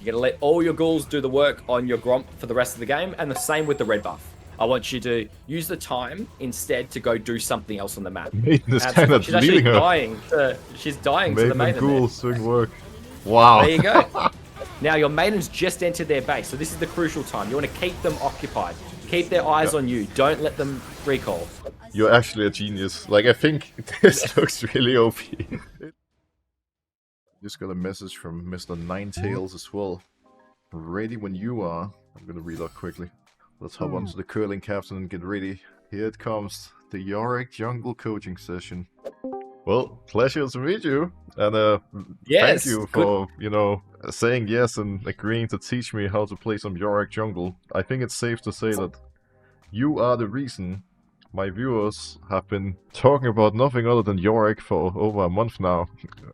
You're going to let all your ghouls do the work on your Gromp for the rest of the game, and the same with the red buff. I want you to use the time instead to go do something else on the map. Maiden is kind of She's actually leaving her. dying. She's dying to the Maiden and Maiden. Ghouls doing work. Wow. There you go. Now your Maiden's just entered their base, so this is the crucial time. You want to keep them occupied. Keep their eyes on you. Don't let them recall. You're actually a genius. Like, I think this looks really OP. Just got a message from Mr. Ninetails as well. Ready when you are. I'm gonna read out quickly. Let's hop onto the curling captain and get ready. Here it comes. The Yorick jungle coaching session. Well, pleasure to meet you. And Yes, thank you for, you know, saying yes and agreeing to teach me how to play some Yorick jungle. I think it's safe to say that you are the reason my viewers have been talking about nothing other than Yorick for over a month now.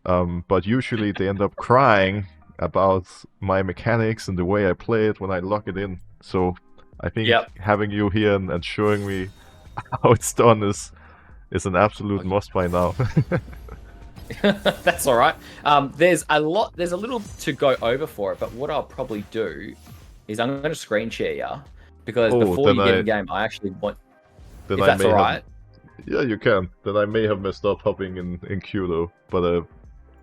But usually they end up crying about my mechanics and the way I play it when I lock it in. So I think having you here and showing me how it's done is an absolute must by now. That's all right. There's a little to go over for it, but what I'll probably do is I'm going to screen share you because before you get in game, I actually want. If that's all right. Yeah, you can. Then I may have messed up hopping in queue though, but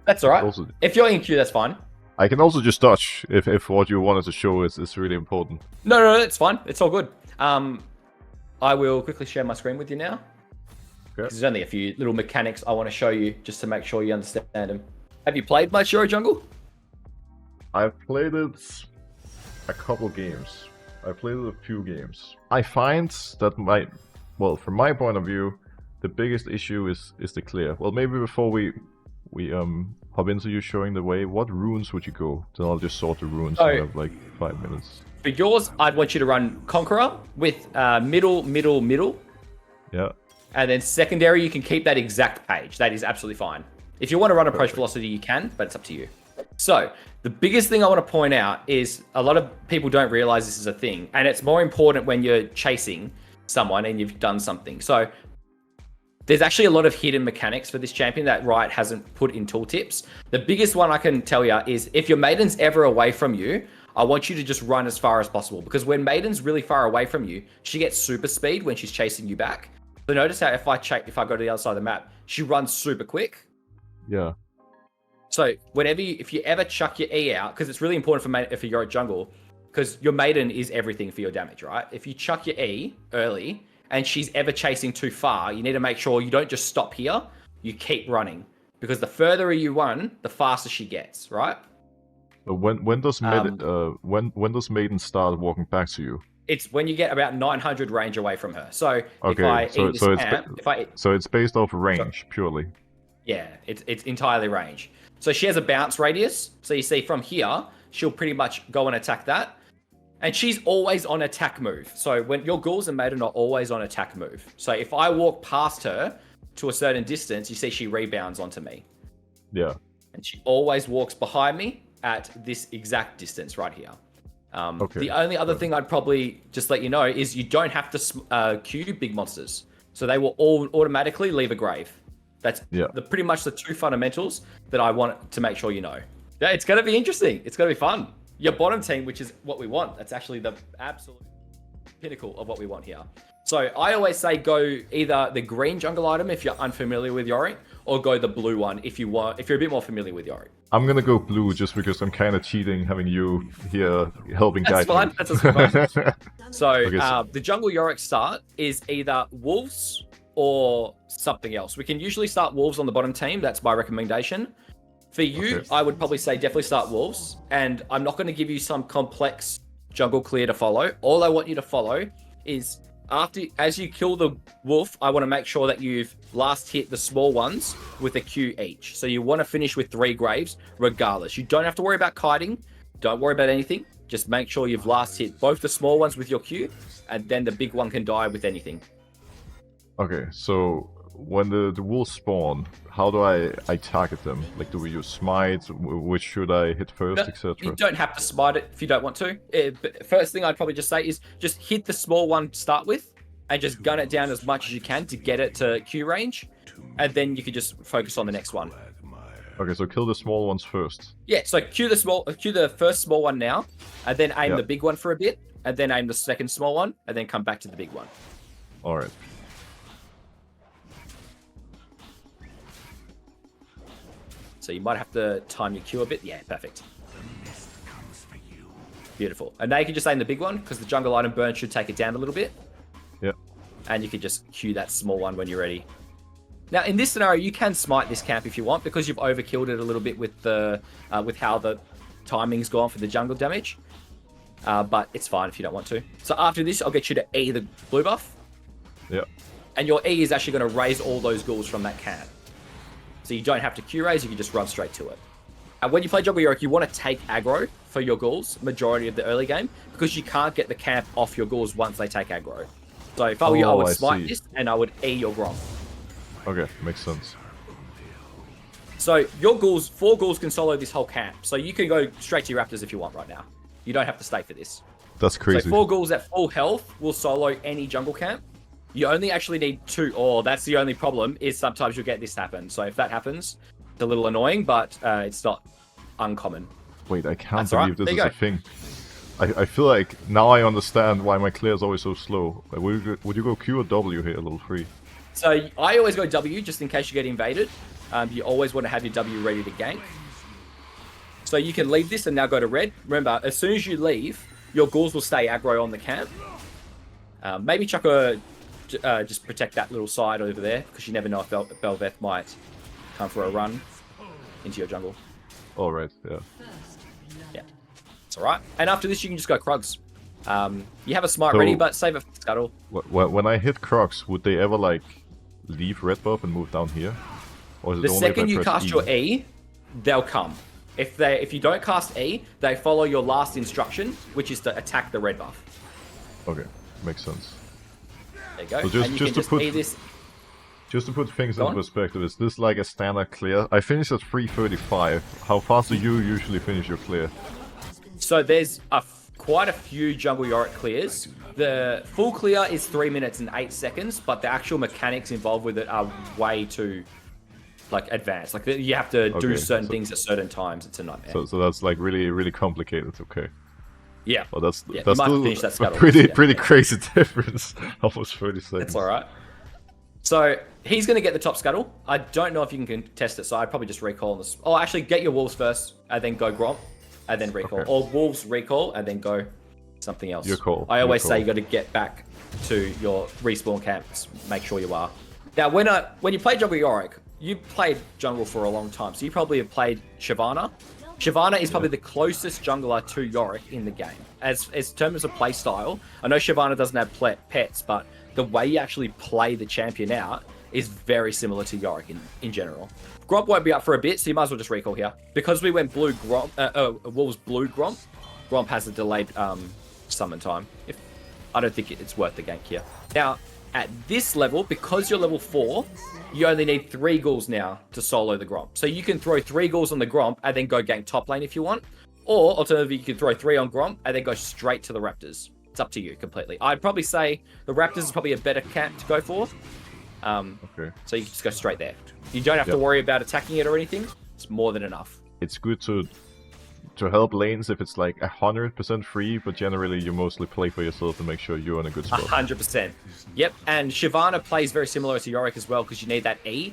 that's all right. Also, if you're in queue, that's fine. I can also just dodge if what you wanted to show is really important. No, it's fine. It's all good. I will quickly share my screen with you now. Okay. There's only a few little mechanics I want to show you just to make sure you understand them. Have you played much Euro Jungle? I've played it a couple games. I played it a few games. I find that from my point of view, the biggest issue is the clear. Well, maybe before we hop into you showing the way, what runes would you go? Then I'll just sort the runes. So I have like 5 minutes. For yours, I'd want you to run Conqueror with middle. Yeah. And then secondary, you can keep that exact page. That is absolutely fine. If you want to run approach velocity, you can, but it's up to you. So the biggest thing I want to point out is a lot of people don't realize this is a thing, and it's more important when you're chasing someone and you've done something. So there's actually a lot of hidden mechanics for this champion that Riot hasn't put in tooltips. The biggest one I can tell you is if your Maiden's ever away from you, I want you to just run as far as possible, because when Maiden's really far away from you, she gets super speed when she's chasing you back. So notice how if I go to the other side of the map, she runs super quick. Yeah. So if you ever chuck your E out, because it's really important for you're at jungle, because your Maiden is everything for your damage, right? If you chuck your E early and she's ever chasing too far, you need to make sure you don't just stop here. You keep running, because the further you run, the faster she gets, right? When does Maiden start walking back to you? It's when you get about 900 range away from her. So okay, so it's based off range purely. Yeah, it's entirely range. So she has a bounce radius. So you see from here, she'll pretty much go and attack that. And she's always on attack move. So when your Ghouls and Maiden are always on attack move. So if I walk past her to a certain distance, you see she rebounds onto me. Yeah. And she always walks behind me at this exact distance right here. The only other thing I'd probably just let you know is you don't have to queue big monsters. So they will all automatically leave a grave. That's pretty much the two fundamentals that I want to make sure you know. Yeah, it's going to be interesting. It's going to be fun. Your bottom team, which is what we want, that's actually the absolute pinnacle of what we want here. So I always say go either the green jungle item if you're unfamiliar with Yorick, or go the blue one if you're a bit more familiar with Yorick. I'm gonna go blue just because I'm kind of cheating having you here helping guide me. That's fine. So the jungle Yorick start is either wolves or something else. We can usually start wolves on the bottom team. That's my recommendation. For you, I would probably say definitely start wolves. And I'm not going to give you some complex jungle clear to follow. All I want you to follow is as you kill the wolf, I want to make sure that you've last hit the small ones with a Q each. So you want to finish with 3 graves regardless. You don't have to worry about kiting. Don't worry about anything. Just make sure you've last hit both the small ones with your Q, and then the big one can die with anything. Okay, so when the wolves spawn, how do I target them? Like, do we use smite? Which should I hit first, etc.? You don't have to smite it if you don't want to. But first thing I'd probably just say is just hit the small one to start with, and just gun it down as much as you can to get it to Q range, and then you can just focus on the next one. Okay, so kill the small ones first. Yeah, so cue the first small one now, and then aim the big one for a bit, and then aim the second small one, and then come back to the big one. All right. So you might have to time your cue a bit. Yeah, perfect. Beautiful. And now you can just aim the big one, because the jungle item burn should take it down a little bit. Yep. And you can just cue that small one when you're ready. Now, in this scenario, you can smite this camp if you want, because you've overkilled it a little bit with the with how the timing's gone for the jungle damage. But it's fine if you don't want to. So after this, I'll get you to E the blue buff. Yep. And your E is actually going to raise all those ghouls from that camp. So you don't have to Q raise, you can just run straight to it. And when you play Jungle Yorick, you want to take aggro for your ghouls, majority of the early game, because you can't get the camp off your ghouls once they take aggro. So if I were you, I would smite this, and I would E your Grom. Okay, makes sense. So your ghouls, 4 ghouls can solo this whole camp. So you can go straight to your Raptors if you want right now. You don't have to stay for this. That's crazy. So 4 ghouls at full health will solo any jungle camp. You only actually need 2, or that's the only problem, is sometimes you'll get this happen. So if that happens, it's a little annoying, but it's not uncommon. Wait, I can't believe this is a thing. I feel like now I understand why my clear is always so slow. Like, would you go Q or W here, level 3? So I always go W just in case you get invaded. You always want to have your W ready to gank. So you can leave this and now go to red. Remember, as soon as you leave, your ghouls will stay aggro on the camp. Maybe chuck a... just protect that little side over there, because you never know if Belveth might come for a run into your jungle. Alright, yeah. Yeah. It's alright. And after this, you can just go Krugs. You have a smite ready, but save it for Scuttle. When I hit Krugs, would they ever, like, leave red buff and move down here? Or is it The only second if I you press cast your E, they'll come. If you don't cast E, they follow your last instruction, which is to attack the red buff. Okay, makes sense. There you go. So and you can just E this. Just to put things into perspective, is this like a standard clear? I finished at 3:35. How fast do you usually finish your clear? So there's quite a few Jungle Yorick clears. The full clear is 3 minutes and 8 seconds, but the actual mechanics involved with it are way too advanced. Like you have to do certain things at certain times. It's a nightmare. So that's like really complicated. Okay. Yeah. Well, that's still a pretty crazy difference. Almost 30 seconds. It's all right. So he's going to get the top scuttle. I don't know if you can contest it, so I'd probably just recall this. Oh, actually, get your wolves first, and then go Gromp, and then recall. Okay. Or wolves recall, and then go something else. Your call. I always say you got to get back to your respawn camps. Make sure you are. Now, when you play Jungle Yorick, you played jungle for a long time, so you probably have played Shyvana. Shyvana is probably the closest jungler to Yorick in the game. As terms of play style, I know Shyvana doesn't have pets, but the way you actually play the champion out is very similar to Yorick in general. Gromp won't be up for a bit, so you might as well just recall here. Because we went blue Gromp, Wolves blue Gromp, Gromp has a delayed summon time. I don't think it's worth the gank here. Now, at this level, because you're level 4, you only need 3 ghouls now to solo the Gromp. So you can throw 3 ghouls on the Gromp and then go gank top lane if you want. Or, alternatively, you can throw 3 on Gromp and then go straight to the Raptors. It's up to you completely. I'd probably say the Raptors is probably a better camp to go for. Okay. So you can just go straight there. You don't have to worry about attacking it or anything. It's more than enough. It's good to help lanes if it's like 100% free, but generally you mostly play for yourself to make sure you're in a good spot. 100%. Yep, and Shyvana plays very similar to Yorick as well, because you need that E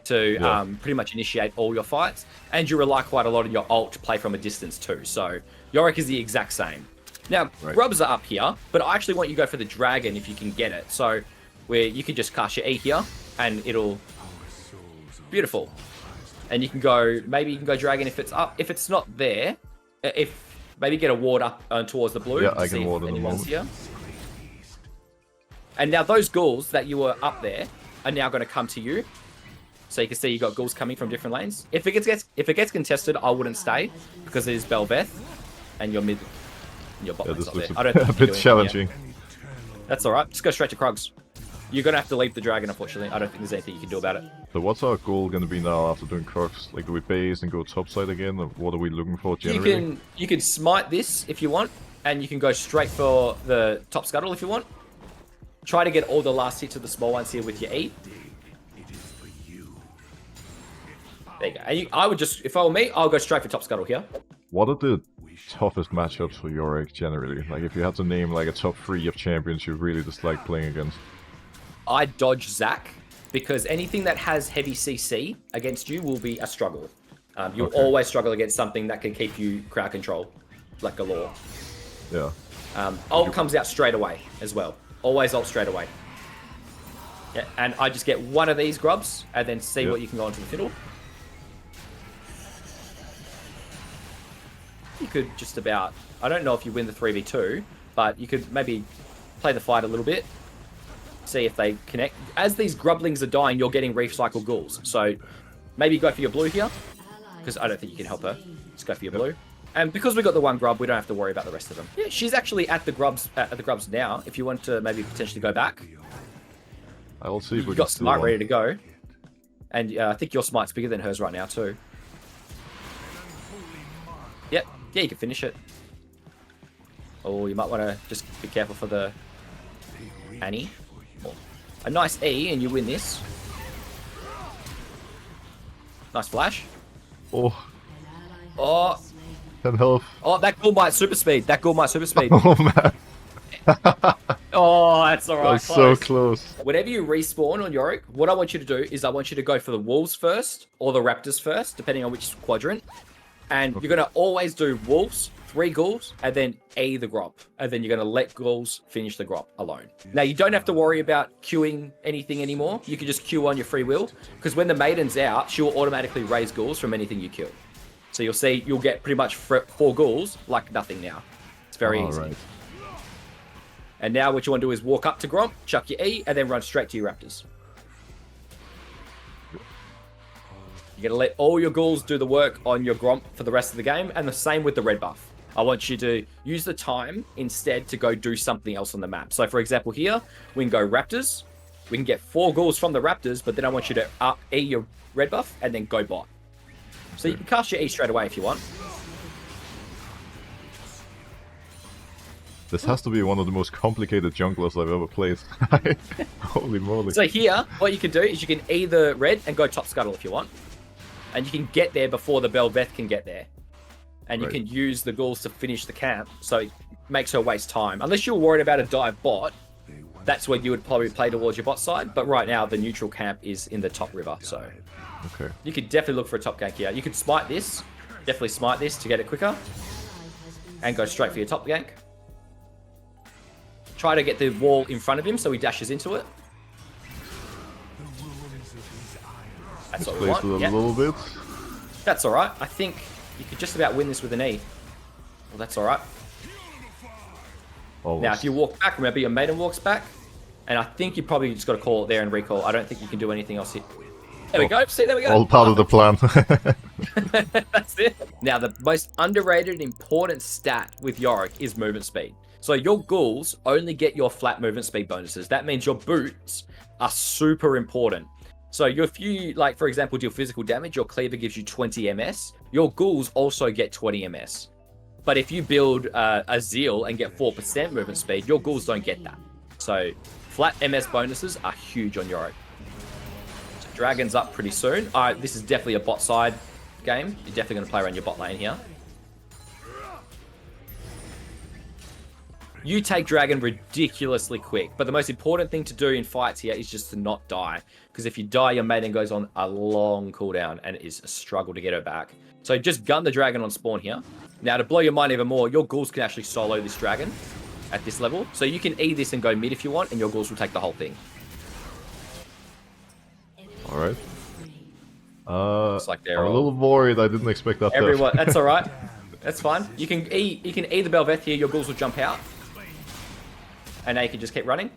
to pretty much initiate all your fights, and you rely quite a lot on your ult to play from a distance too. So Yorick is the exact same. Now, grubs are up here, but I actually want you to go for the dragon if you can get it. So where you can just cast your E here, and it'll... Beautiful. And you can go... Maybe you can go dragon if it's up. If it's not there, maybe get a ward up towards the blue. Yeah, I can ward in the moment. Here. And now those ghouls that you were up there are now going to come to you. So you can see you got ghouls coming from different lanes. If it gets contested, I wouldn't stay, because it is Belveth, and your mid... Your bot lane's up there. I don't think a bit challenging. That's alright. Just go straight to Krugs. You're going to have to leave the dragon, unfortunately. I don't think there's anything you can do about it. So what's our goal going to be now after doing Krugs? Like, do we base and go topside again? Or what are we looking for generally? You can smite this if you want, and you can go straight for the top scuttle if you want. Try to get all the last hits of the small ones here with your E. There you go. And I would just, if I were me, I'll go straight for top scuttle here. What are the toughest matchups for Yorick generally? Like, if you had to name like a top 3 of champions you really dislike playing against. I dodge Zac, because anything that has heavy CC against you will be a struggle. You'll always struggle against something that can keep you crowd control, like galore. Yeah. Ult comes out straight away as well. Always ult straight away. Yeah, and I just get one of these grubs, and then see what you can go onto the fiddle. You could just about, I don't know if you win the 3v2, but you could maybe play the fight a little bit, see if they connect. As these grublings are dying, you're getting recycled ghouls. So maybe go for your blue here, because I don't think you can help her. Just go for your blue. And because we got the one grub, we don't have to worry about the rest of them. Yeah, she's actually at the grubs now. If you want to maybe potentially go back, I'll see if we got smite ready to go. And I think your smite's bigger than hers right now too. Yep. Yeah, you can finish it. Oh, you might want to just be careful for the Annie. A nice E, and you win this. Nice flash. Oh. Oh. 10 health. Oh, that ghoul might super speed. That ghoul might super speed. Oh, man. Oh, that's alright. That's so close. Whenever you respawn on Yorick, what I want you to do is I want you to go for the wolves first, or the raptors first, depending on which quadrant. And you're going to always do wolves, 3 ghouls, and then A the grop. And then you're going to let ghouls finish the grop alone. Now, you don't have to worry about queuing anything anymore. You can just queue on your free will, because when the Maiden's out, she'll automatically raise ghouls from anything you kill. So you'll see, you'll get pretty much 4 ghouls like nothing now. It's very easy. Right. And now what you want to do is walk up to Gromp, chuck your E, and then run straight to your raptors. You're going to let all your ghouls do the work on your Gromp for the rest of the game, and the same with the red buff. I want you to use the time instead to go do something else on the map. So for example here, we can go raptors. We can get 4 ghouls from the raptors, but then I want you to up E your red buff and then go bot. So you can cast your E straight away if you want. This has to be one of the most complicated junglers I've ever played. Holy moly. So here, what you can do is you can E the red and go top scuttle if you want. And you can get there before the Belveth can get there. And you can use the ghouls to finish the camp, so it makes her waste time. Unless you're worried about a dive bot, that's where you would probably play towards your bot side. But right now, the neutral camp is in the top river, so... Okay. You could definitely look for a top gank here. You could smite this, definitely smite this to get it quicker. And go straight for your top gank. Try to get the wall in front of him so he dashes into it. That's what we want. A little bit. That's alright. I think you could just about win this with an E. Well, that's alright. Now, if you walk back, remember your Maiden walks back. And I think you probably just got to call it there and recall. I don't think you can do anything else here. There we go. See, there we go. All part of the plan. That's it. Now, the most underrated important stat with Yorick is movement speed. So your ghouls only get your flat movement speed bonuses. That means your boots are super important. So if you, like, for example, deal physical damage, your cleaver gives you 20 MS. Your ghouls also get 20 MS. But if you build a Zeal and get 4% movement speed, your ghouls don't get that. So flat MS bonuses are huge on Yorick. So Dragon's up pretty soon. This is definitely a bot side game. You're definitely going to play around your bot lane here. You take Dragon ridiculously quick, but the most important thing to do in fights here is just to not die. Because if you die, your Maiden goes on a long cooldown, and it is a struggle to get her back. So just gun the Dragon on spawn here. Now, to blow your mind even more, your ghouls can actually solo this Dragon at this level. So you can E this and go mid if you want, and your ghouls will take the whole thing. Alright. Looks like they're I'm a little worried. I didn't expect that. Everyone, that's alright. That's fine. You can E the Belveth here, your ghouls will jump out. And now you can just keep running.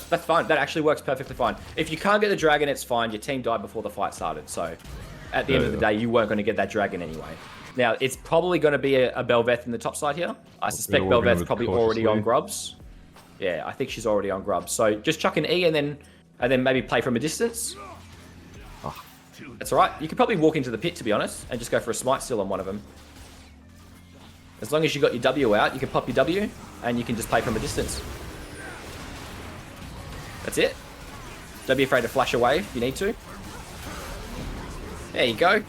That's fine. That actually works perfectly fine. If you can't get the Dragon, it's fine. Your team died before the fight started. So at the end of the day, you weren't going to get that Dragon anyway. Now, it's probably going to be a Belveth in the top side here. I suspect Belveth's probably already on grubs. Yeah, I think she's already on grubs. So just chuck an E and then maybe play from a distance. Oh. That's all right. You could probably walk into the pit, to be honest, and just go for a smite steal on one of them. As long as you got your W out, you can pop your W, and you can just play from a distance. That's it. Don't be afraid to flash away if you need to. There you go.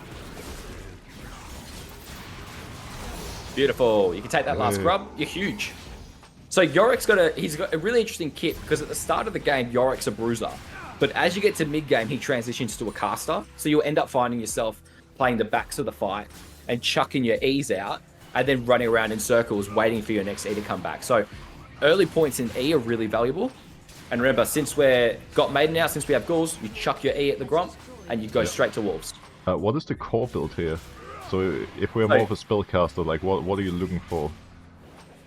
Beautiful. You can take that last grub. You're huge. So Yorick's he's got a really interesting kit because at the start of the game, Yorick's a bruiser. But as you get to mid-game, he transitions to a caster. So you'll end up finding yourself playing the backs of the fight and chucking your E's out and then running around in circles waiting for your next E to come back. So early points in E are really valuable. And remember, since we've got Maiden now, since we have Ghouls, you chuck your E at the Gromp and you go straight to Wolves. What is the core build here? So if we're more of a spellcaster, like what are you looking for?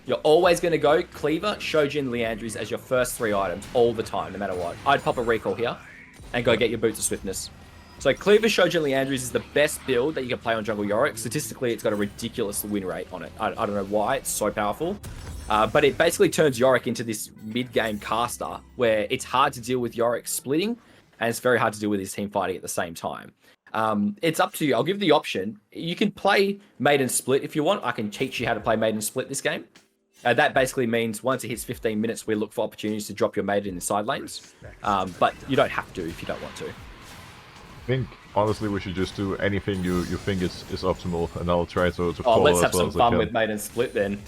You're always going to go Cleaver, Shojin, Leandries as your first 3 items all the time, no matter what. I'd pop a recall here and go get your Boots of Swiftness. So Cleaver, Shojin, Leandries is the best build that you can play on Jungle Yorick. Statistically, it's got a ridiculous win rate on it. I don't know why, it's so powerful. But it basically turns Yorick into this mid-game caster where it's hard to deal with Yorick splitting and it's very hard to deal with his team fighting at the same time. It's up to you. I'll give the option. You can play Maiden Split if you want. I can teach you how to play Maiden Split this game. That basically means once it hits 15 minutes, we look for opportunities to drop your Maiden in the side lanes. But you don't have to if you don't want to. I think, honestly, we should just do anything you think is optimal, and I'll try to follow let's have as well some fun with Maiden Split then.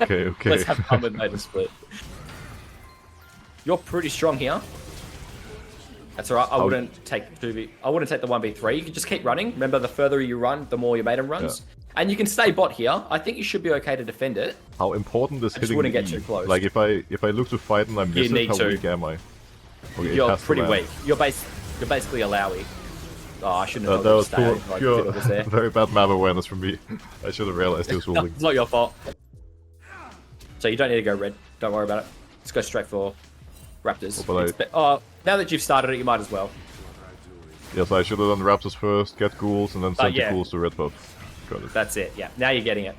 Okay. Let's have fun with Maiden Split. You're pretty strong here. That's alright. I wouldn't take the 1v3. You can just keep running. Remember, the further you run, the more your Maiden runs. Yeah. And you can stay bot here. I think you should be okay to defend it. How important is hitting wouldn't get E? too close. Like if I look to fight and I miss it, how weak am I? Okay, you're pretty weak. You're basically a Lowy. Oh, I shouldn't have that was pure, very bad map awareness from me. I should have realized he was holding. It's not your fault. So you don't need to go red. Don't worry about it. Just go straight for Raptors. Now that you've started it, you might as well. Yes, I should have done Raptors first, get Ghouls, and then send the Ghouls to red buff. Got it. That's it, yeah. Now you're getting it.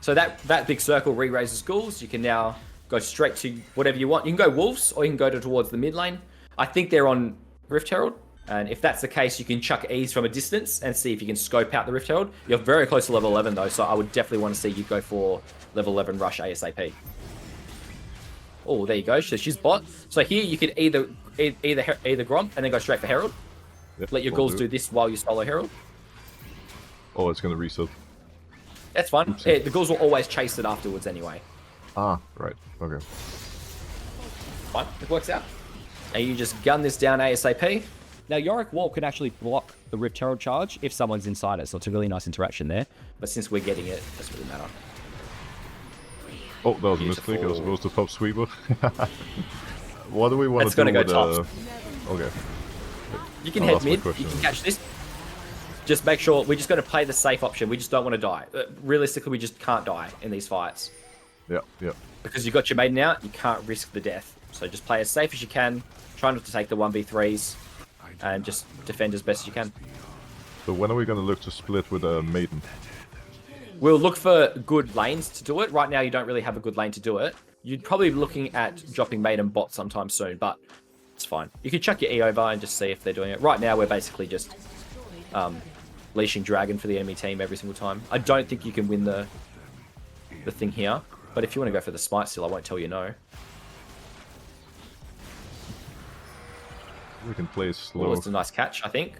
So that big circle re-raises Ghouls. You can now go straight to whatever you want. You can go Wolves, or you can go towards the mid lane. I think they're on Rift Herald. And if that's the case, you can chuck E's from a distance and see if you can scope out the Rift Herald. You're very close to level 11, though, so I would definitely want to see you go for level 11 rush ASAP. Oh, there you go. So she's bot. So here you can either Gromp and then go straight for Herald. Yep, let your Ghouls do this while you solo Herald. Oh, it's going to reset. That's fine. Yeah, the Ghouls will always chase it afterwards anyway. Ah, right. Okay. Fine. It works out. And you just gun this down ASAP. Now, Yorick Wall can actually block the Rift Herald charge if someone's inside it, so it's a really nice interaction there. But since we're getting it, it doesn't really matter. Oh, that was a misclick. I was supposed to pop Sweeper. What do we want to do with tops. Okay. You can head mid. You can catch this. Just make sure we're just going to play the safe option. We just don't want to die. Realistically, we just can't die in these fights. Yeah. Because you've got your Maiden out, you can't risk the death. So just play as safe as you can. Try not to take the 1v3s. And just defend as best as you can. So when are we going to look to split with a Maiden? We'll look for good lanes to do it. Right now, you don't really have a good lane to do it. You'd probably be looking at dropping Maiden bot sometime soon, but it's fine. You can chuck your E over and just see if they're doing it. Right now, we're basically just leashing Dragon for the enemy team every single time. I don't think you can win the thing here, but if you want to go for the Smite still, I won't tell you no. We can play slow. Oh, it's a nice catch, I think.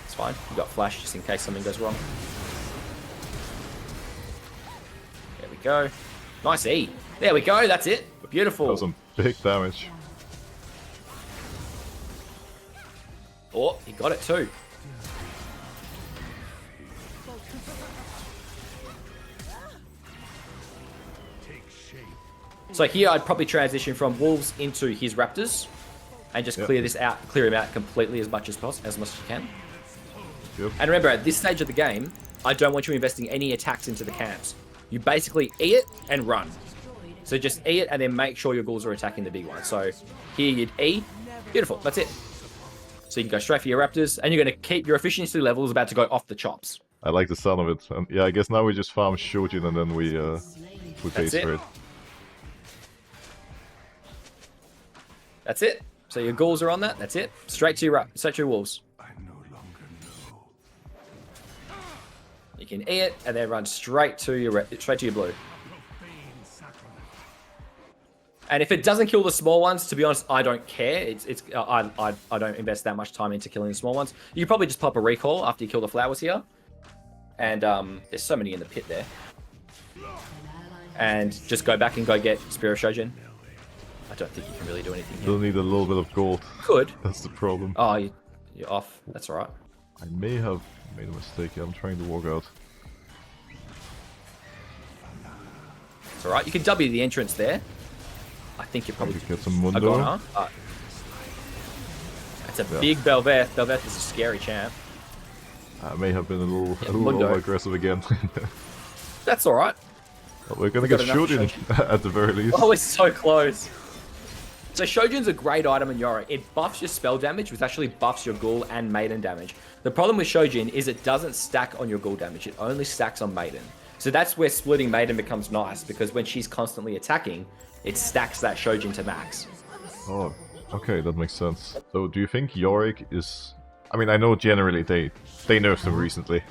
It's fine. You've got flash just in case something goes wrong. There we go. Nice E. There we go. That's it. Beautiful. That was some big damage. Oh, he got it too. So here I'd probably transition from Wolves into his Raptors and just clear him out completely as much as possible, as much as you can. Yep. And remember, at this stage of the game, I don't want you investing any attacks into the camps. You basically E it and run. So just E it and then make sure your Ghouls are attacking the big one. So here you'd E. Beautiful. That's it. So you can go straight for your Raptors and you're going to keep your efficiency levels about to go off the chops. I like the sound of it. And yeah, I guess now we just farm Shojin and then we base for it. That's it. So your Ghouls are on that. That's it. Straight to your Wolves. You can E it and then run straight to your blue. And if it doesn't kill the small ones, to be honest, I don't care. I don't invest that much time into killing the small ones. You can probably just pop a recall after you kill the flowers here. And there's so many in the pit there. And just go back and go get Spirit Shojin. I don't think you can really do anything here. Still need a little bit of gold. Could. That's the problem. Oh, you're off. That's alright. I may have made a mistake here. I'm trying to walk out. It's alright. You can W the entrance there. I think you're probably get some Mundo. That's a big Belveth. Belveth is a scary champ. I may have been a little over aggressive again. That's alright. We're gonna get Shojin at the very least. Oh, it's so close. So Shojin's a great item in Yorick. It buffs your spell damage, which actually buffs your Ghoul and Maiden damage. The problem with Shojin is it doesn't stack on your Ghoul damage. It only stacks on Maiden. So that's where splitting Maiden becomes nice, because when she's constantly attacking, it stacks that Shojin to max. Oh, okay, that makes sense. So do you think Yorick is... I mean, I know generally they nerfed him recently,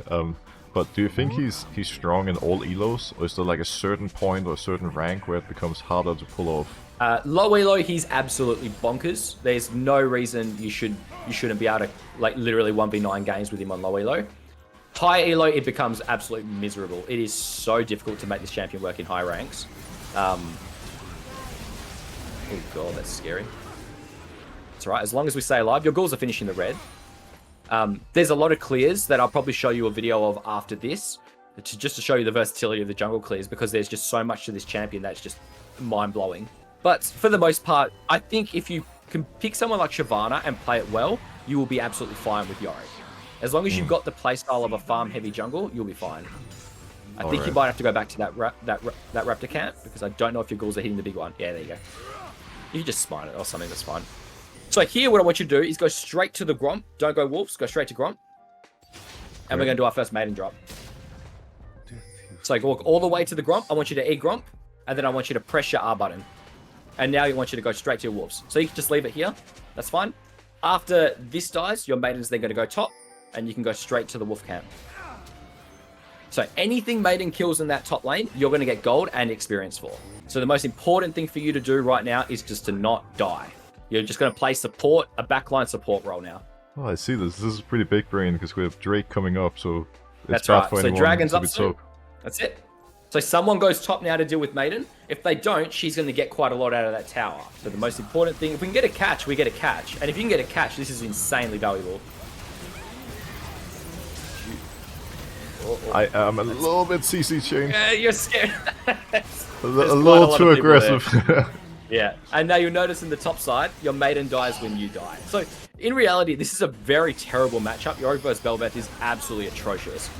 but do you think he's strong in all elos, or is there like a certain point or a certain rank where it becomes harder to pull off? Low elo, he's absolutely bonkers. There's no reason you shouldn't be able to like literally 1v9 games with him on low elo. High elo, it becomes absolutely miserable. It is so difficult to make this champion work in high ranks. Oh god, that's scary. It's alright, as long as we stay alive. Your Ghouls are finishing the red. There's a lot of clears that I'll probably show you a video of after this, just to show you the versatility of the jungle clears, because there's just so much to this champion that's just mind-blowing. But for the most part, I think if you can pick someone like Shyvana and play it well, you will be absolutely fine with Yorick. As long as you've got the playstyle of a farm-heavy jungle, you'll be fine. I think you might have to go back to that raptor camp, because I don't know if your Ghouls are hitting the big one. Yeah, there you go. You can just smite it or something, that's fine. So here, what I want you to do is go straight to the Gromp. Don't go Wolves, go straight to Gromp. And we're going to do our first Maiden drop. So walk all the way to the Gromp. I want you to E-Gromp, and then I want you to press your R button. And now I want you to go straight to your Wolves. So you can just leave it here. That's fine. After this dies, your Maiden's then going to go top, and you can go straight to the Wolf camp. So anything Maiden kills in that top lane, you're going to get gold and experience for. So the most important thing for you to do right now is just to not die. You're just going to play support, a backline support role now. Oh, I see this. This is pretty big brain, because we have Drake coming up, so it's bad for anyone. So Dragon's up soon. That's it. So someone goes top now to deal with Maiden. If they don't, she's going to get quite a lot out of that tower. So the most important thing, if we can get a catch, we get a catch. And if you can get a catch, this is insanely valuable. I am a little bit CC chained. Yeah, you're scared. a little too aggressive. Yeah, and now you'll notice in the top side, your Maiden dies when you die. So, in reality, this is a very terrible matchup. Yorick vs Belveth is absolutely atrocious.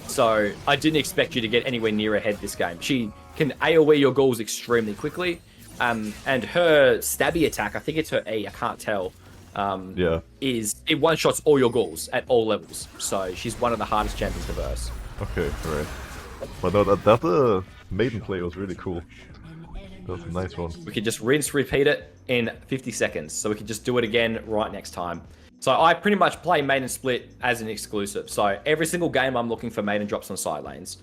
So, I didn't expect you to get anywhere near ahead this game. She can AoE your Ghouls extremely quickly, and her stabby attack, I think it's her E, I can't tell, it one-shots all your Ghouls at all levels. So, she's one of the hardest champions to verse. Okay, alright. But no, that Maiden play was really cool. That's a nice one. We could just rinse, repeat it in 50 seconds. So we could just do it again right next time. So I pretty much play Maiden Split as an exclusive. So every single game I'm looking for Maiden drops on side lanes.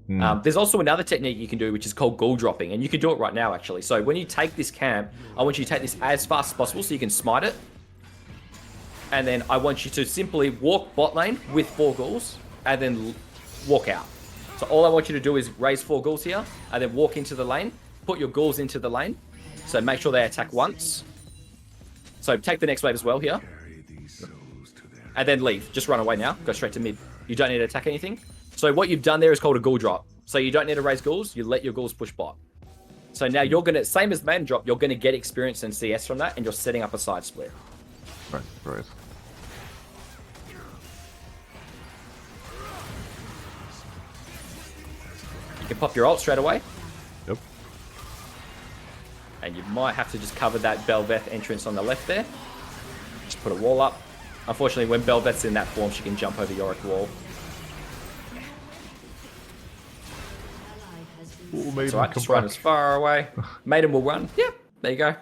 There's also another technique you can do, which is called Ghoul dropping. And you can do it right now, actually. So when you take this camp, I want you to take this as fast as possible so you can smite it. And then I want you to simply walk bot lane with 4 Ghouls and then walk out. So all I want you to do is raise 4 Ghouls here and then walk into the lane. Put your Ghouls into the lane. So make sure they attack once. So take the next wave as well here. And then leave. Just run away now. Go straight to mid. You don't need to attack anything. So what you've done there is called a Ghoul drop. So you don't need to raise Ghouls. You let your Ghouls push bot. So now you're going to, same as Maiden drop, you're going to get experience and CS from that, and you're setting up a side split. Right. You can pop your ult straight away. Yep. And you might have to just cover that Belveth entrance on the left there. Just put a wall up. Unfortunately, when Belveth's in that form, she can jump over Yorick wall. Ooh, Maiden, it's alright, just run as far away. Maiden will run. Yep, there you go.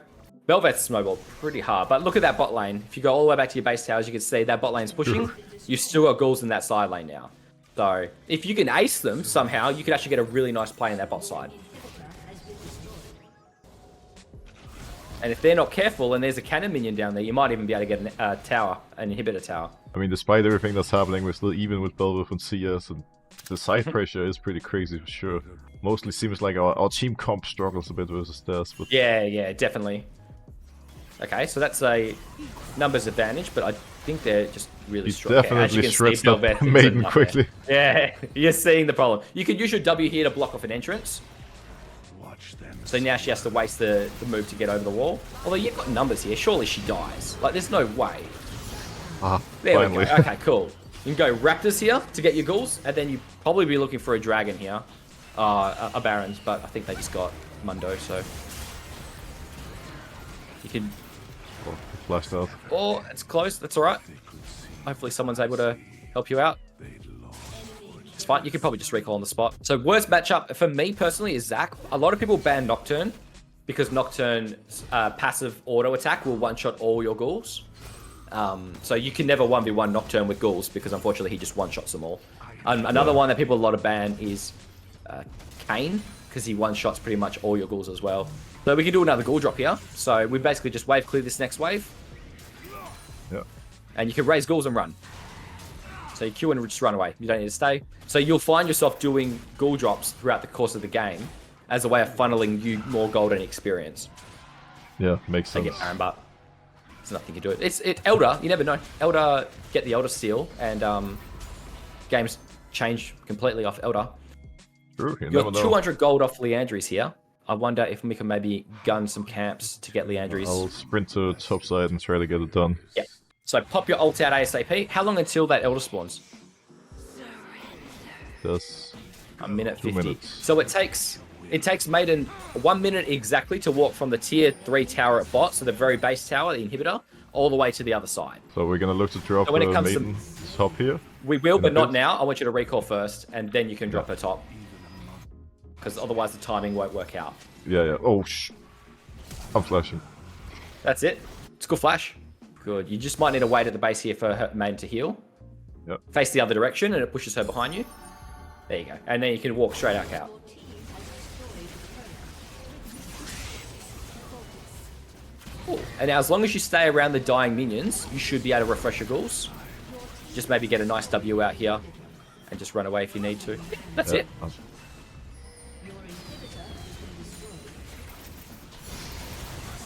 Belveth's snowballed pretty hard, but look at that bot lane. If you go all the way back to your base towers, you can see that bot lane's pushing. You've still got Ghouls in that side lane now. So, if you can ace them somehow, you could actually get a really nice play in that bot side. And if they're not careful and there's a cannon minion down there, you might even be able to get a tower, an inhibitor tower. I mean, despite everything that's happening, even with Belveth and CS, and the side pressure is pretty crazy for sure. Mostly seems like our team comp struggles a bit versus theirs. But... Yeah, definitely. Okay, so that's a numbers advantage, but I think they're just really strong. Definitely shreds that Maiden quickly. Yeah, you're seeing the problem. You could use your W here to block off an entrance. So now she has to waste the move to get over the wall. Although you've got numbers here, surely she dies. Like, there's no way. There finally. we go. Okay, cool. You can go Raptors here to get your ghouls, and then you'd probably be looking for a dragon here. A Barons, but I think they just got Mundo, so... You can... Oh, flashed out. Oh, it's close. That's alright. Hopefully someone's able to help you out. It's fine. You could probably just recall on the spot. So worst matchup for me personally is Zac. A lot of people ban Nocturne because Nocturne's passive auto attack will one-shot all your ghouls. So you can never 1v1 Nocturne with ghouls because unfortunately he just one-shots them all. Another one that people a lot of ban is Kane because he one-shots pretty much all your ghouls as well. So we can do another ghoul drop here. So we basically just wave clear this next wave. Yeah. And you can raise ghouls and run. So you Q and just run away. You don't need to stay. So you'll find yourself doing ghoul drops throughout the course of the game as a way of funneling you more golden experience. Yeah, makes sense. They get Baron, but there's nothing you can do. It's Elder. You never know. Elder, get the Elder Seal, and games change completely off Elder. True, you You're never know. 200 gold off Leandry's here. I wonder if we can maybe gun some camps to get Leandry's. I'll sprint to top side and try to get it done. Yeah. So pop your ult out ASAP. How long until that Elder spawns? That's a minute 2 50. minutes. So it takes Maiden 1 minute exactly to walk from the tier 3 tower at bot, so the very base tower, the inhibitor, all the way to the other side. So we're gonna look to drop So when it comes Maiden top here? We will, but not now. I want you to recall first, and then you can drop her top. Because otherwise the timing won't work out. Yeah. Oh, I'm flashing. That's it. It's a good flash. Good. You just might need to wait at the base here for her Maiden to heal. Yep. Face the other direction, and it pushes her behind you. There you go. And then you can walk straight out. Cool. And now, as long as you stay around the dying minions, you should be able to refresh your ghouls. Just maybe get a nice W out here, and just run away if you need to. That's it.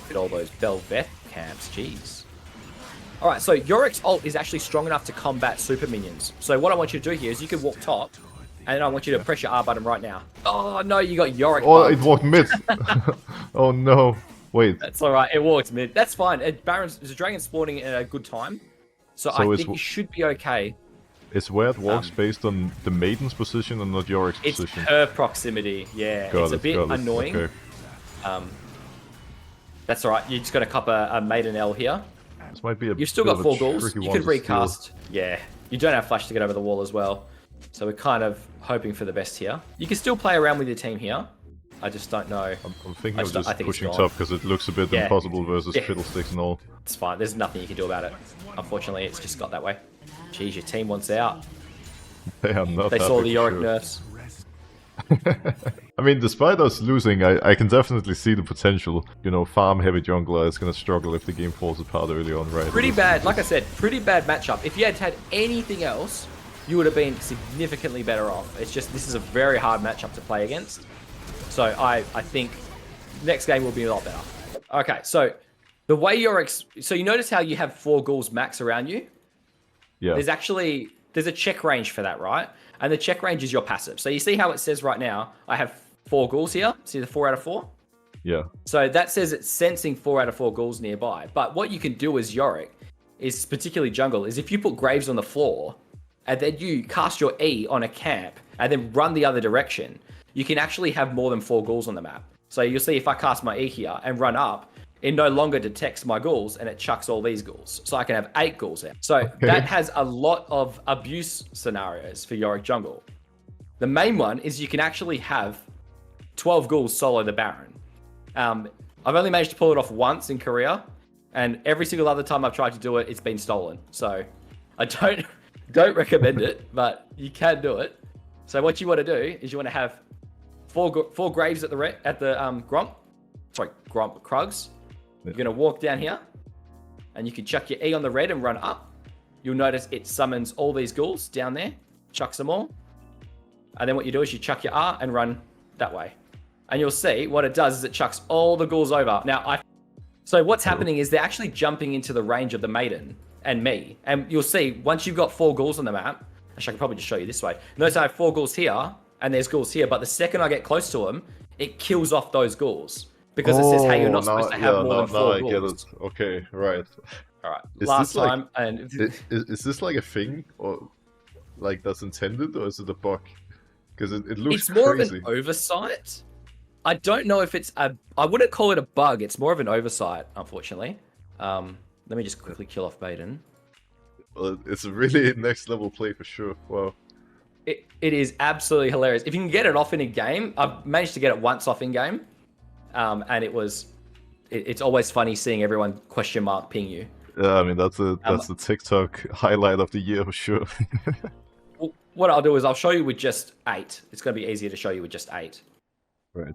At all those Belveth camps, jeez. Alright, so Yorick's ult is actually strong enough to combat super minions. So what I want you to do here is you can walk top, and then I want you to press your R button right now. Oh no, you got Yorick. Oh, it walked mid. Oh no. Wait. That's alright, it walked mid. That's fine. There's a dragon spawning at a good time. So I think you should be okay. Is where it walks based on the Maiden's position and not Yorick's position? It's her proximity, yeah. It's a bit annoying. Okay. That's alright, you just got to cop a Maiden L here. This might be a You've still got 4 ghouls. You could recast. Yeah, you don't have flash to get over the wall as well. So we're kind of hoping for the best here. You can still play around with your team here. I just don't know. I'm thinking of just pushing top because it looks a bit impossible versus Fiddlesticks and all. It's fine. There's nothing you can do about it. Unfortunately, it's just got that way. Jeez, your team wants out. They are not. They saw the Yorick nerfs. I mean, despite us losing, I can definitely see the potential. You know, farm-heavy jungler is going to struggle if the game falls apart early on, right? Pretty bad. Like I said, pretty bad matchup. If you had had anything else, you would have been significantly better off. It's just, this is a very hard matchup to play against. So I think next game will be a lot better. Okay, so the way so you notice how you have 4 ghouls max around you? Yeah. There's a check range for that, right? And the check range is your passive. So you see how it says right now, I have 4 ghouls here. See the 4 out of 4? Yeah. So that says it's sensing 4 out of 4 ghouls nearby. But what you can do as Yorick, is particularly jungle, is if you put graves on the floor, and then you cast your E on a camp, and then run the other direction, you can actually have more than 4 ghouls on the map. So you'll see if I cast my E here and run up, it no longer detects my ghouls and it chucks all these ghouls. So I can have 8 ghouls out. So that has a lot of abuse scenarios for Yorick jungle. The main one is you can actually have 12 ghouls solo the Baron. I've only managed to pull it off once in Korea, and every single other time I've tried to do it, it's been stolen. So I don't recommend it, but you can do it. So what you want to do is you want to have 4 graves at the Krugs. You're going to walk down here, and you can chuck your E on the red and run up. You'll notice it summons all these ghouls down there, chucks them all. And then what you do is you chuck your R and run that way. And you'll see what it does is it chucks all the ghouls over. Now, so what's happening is they're actually jumping into the range of the Maiden and me. And you'll see, once you've got 4 ghouls on the map, actually I can probably just show you this way. Notice I have 4 ghouls here, and there's ghouls here, but the second I get close to them, it kills off those ghouls. Because it says, hey, you're not supposed to have more than 4 ghouls. Get it. Okay, right. All right. Last time, and is this like a thing, or like that's intended, or is it a bug? Because it looks crazy. It's more of an oversight. I don't know if it's I wouldn't call it a bug. It's more of an oversight, unfortunately. Let me just quickly kill off Maiden. Well, it's a really next level play for sure. Wow. It is absolutely hilarious. If you can get it off in a game, I've managed to get it once off in game. And it's always funny seeing everyone question mark ping you. Yeah, I mean that's the TikTok highlight of the year for sure. Well, what I'll do is I'll show you with just 8. It's going to be easier to show you with just 8. Right.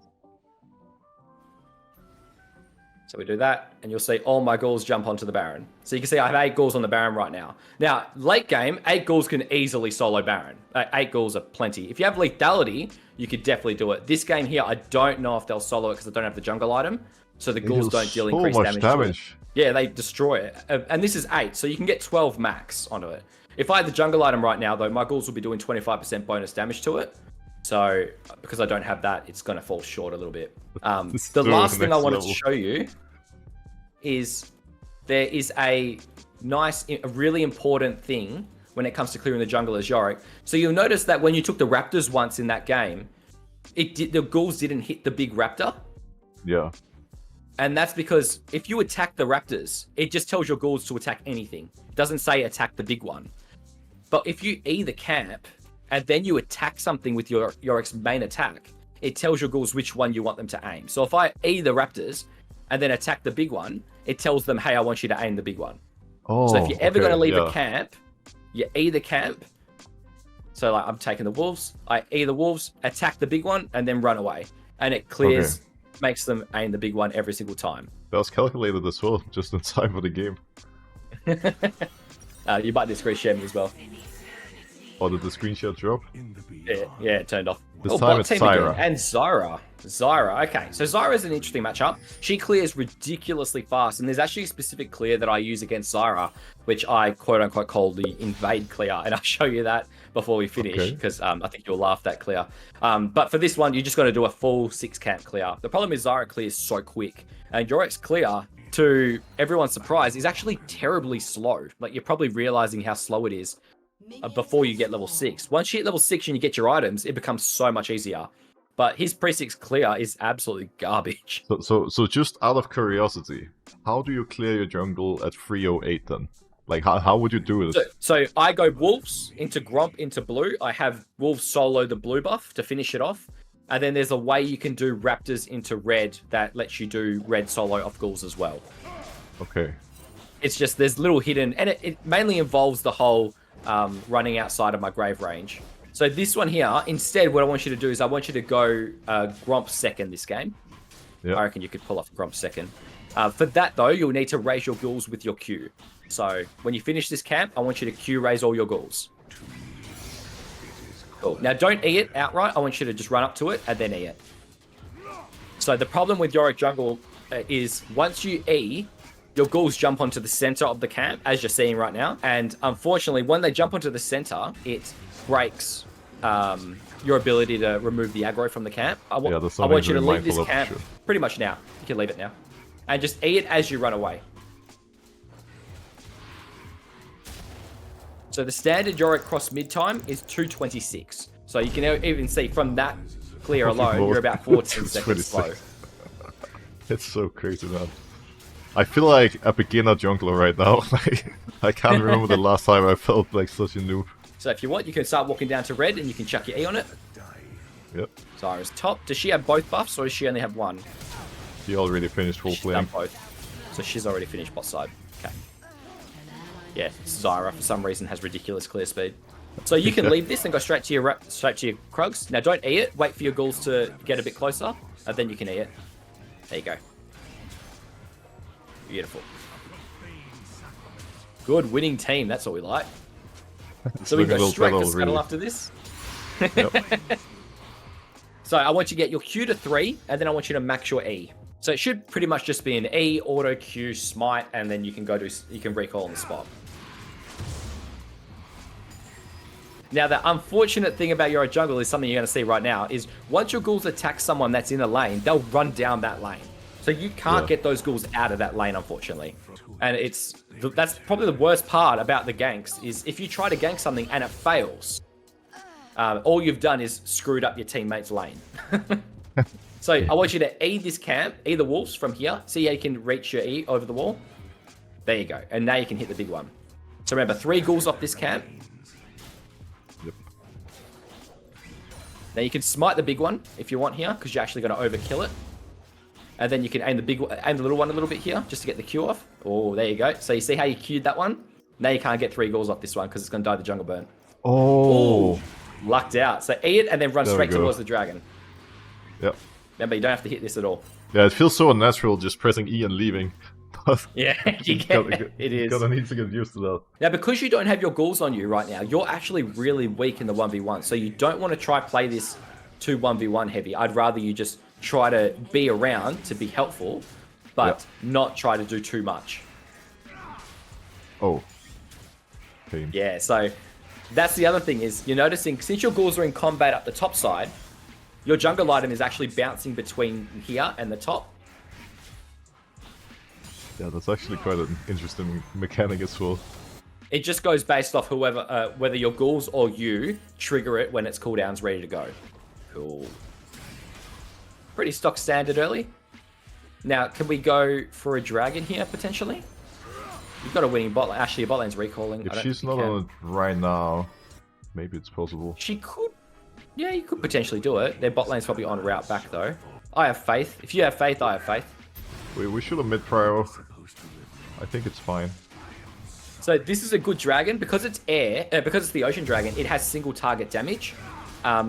So we do that, and you'll see all my ghouls jump onto the Baron. So you can see I have 8 ghouls on the Baron right now. Now, late game, 8 ghouls can easily solo Baron. 8 ghouls are plenty. If you have lethality, you could definitely do it. This game here, I don't know if they'll solo it because I don't have the jungle item. So the ghouls don't deal increased damage to it. Yeah, they destroy it. And this is 8, so you can get 12 max onto it. If I had the jungle item right now, though, my ghouls will be doing 25% bonus damage to it. So, because I don't have that, it's going to fall short a little bit. The last thing I wanted to show you is there is a really important thing when it comes to clearing the jungle as Yorick. So you'll notice that when you took the raptors once in that game, the ghouls didn't hit the big raptor. Yeah. And that's because if you attack the raptors, it just tells your ghouls to attack anything. It doesn't say attack the big one. But if you E the camp, and then you attack something with Yorick's main attack, it tells your ghouls which one you want them to aim. So if I E the raptors, and then attack the big one, it tells them, hey, I want you to aim the big one. Oh, so if you're ever going to leave a camp, you E the camp. So like I'm taking the wolves, I E the wolves, attack the big one, and then run away. And it clears, makes them aim the big one every single time. That was calculated as well, just in time for the game. You might discreet share me as well. Oh, did the screenshot drop? Yeah, it turned off. This time it's Zyra. And Zyra, okay. So Zyra is an interesting matchup. She clears ridiculously fast, and there's actually a specific clear that I use against Zyra, which I quote-unquote call the invade clear, and I'll show you that before we finish, because I think you'll laugh that clear. But for this one, you just got to do a full 6 camp clear. The problem is Zyra clears so quick, and Yorick's clear, to everyone's surprise, is actually terribly slow. Like, you're probably realizing how slow it is before you get level 6. Once you hit level 6 and you get your items, it becomes so much easier. But his pre-6 clear is absolutely garbage. So just out of curiosity, how do you clear your jungle at 308 then? Like, how would you do it? So I go wolves into Gromp into blue. I have wolves solo the blue buff to finish it off. And then there's a way you can do raptors into red that lets you do red solo off ghouls as well. Okay. It's just, there's little hidden, and it mainly involves the whole running outside of my grave range. So this one here, instead, what I want you to do is I want you to go Gromp second this game. Yep. I reckon you could pull off Gromp second. For that, though, you'll need to raise your ghouls with your Q. So when you finish this camp, I want you to Q raise all your ghouls. Cool. Now, don't E it outright. I want you to just run up to it and then E it. So the problem with Yorick jungle is once you E, your ghouls jump onto the center of the camp, as you're seeing right now. And unfortunately, when they jump onto the center, it breaks your ability to remove the aggro from the camp. I want you to leave this camp pretty much now. You can leave it now. And just E it as you run away. So the standard Yorick cross mid time is 226. So you can even see from that clear alone, you're about 14 seconds slow. It's so crazy, man. I feel like a beginner jungler right now. I can't remember the last time I felt like such a noob. So if you want, you can start walking down to red and you can chuck your E on it. Yep. Zyra's top. Does she have both buffs or does she only have one? She already finished full playing. She's done both. So she's already finished bot side. Okay. Yeah, Zyra for some reason has ridiculous clear speed. So you can leave this and go straight to your Krugs. Now don't E it. Wait for your ghouls to get a bit closer, and then you can E it. There you go. Beautiful. Good winning team. That's what we like. So we go straight for Scuttle after this. Yep. So I want you to get your Q to 3, and then I want you to max your E. So it should pretty much just be an E, auto, Q, smite, and then you can recall on the spot. Now, the unfortunate thing about your jungle is something you're going to see right now, is once your ghouls attack someone that's in a lane, they'll run down that lane. So you can't get those ghouls out of that lane, unfortunately. And that's probably the worst part about the ganks, is if you try to gank something and it fails, all you've done is screwed up your teammate's lane. So I want you to E this camp, E the wolves from here. See how you can reach your E over the wall? There you go. And now you can hit the big one. So remember, 3 ghouls off this camp. Yep. Now you can smite the big one if you want here, because you're actually going to overkill it. And then you can aim the little one a little bit here, just to get the Q off. Oh, there you go. So you see how you Q'd that one? Now you can't get 3 ghouls off this one, because it's going to die the jungle burn. Oh. Ooh, lucked out. So E it, and then run straight towards the dragon. Yep. Remember, you don't have to hit this at all. Yeah, it feels so unnatural just pressing E and leaving. Yeah, it is. Gotta need to get used to that. Now, because you don't have your ghouls on you right now, you're actually really weak in the 1v1. So you don't want to try play this too 1v1 heavy. I'd rather you just try to be around to be helpful, but not try to do too much. Oh. Pain. Yeah, so that's the other thing is, you're noticing, since your ghouls are in combat up the top side, your jungle item is actually bouncing between here and the top. Yeah, that's actually quite an interesting mechanic as well. It just goes based off whether your ghouls or you trigger it when its cooldown's ready to go. Cool. Pretty stock standard early. Now, can we go for a dragon here, potentially? You've got a winning bot lane. Actually, your bot lane's recalling. If she's not on it right now, maybe it's possible. She could. Yeah, you could potentially do it. Their bot lane's probably on route back, though. I have faith. If you have faith, I have faith. We should have mid-prio. I think it's fine. So this is a good dragon. Because it's air, because it's the ocean dragon, it has single target damage.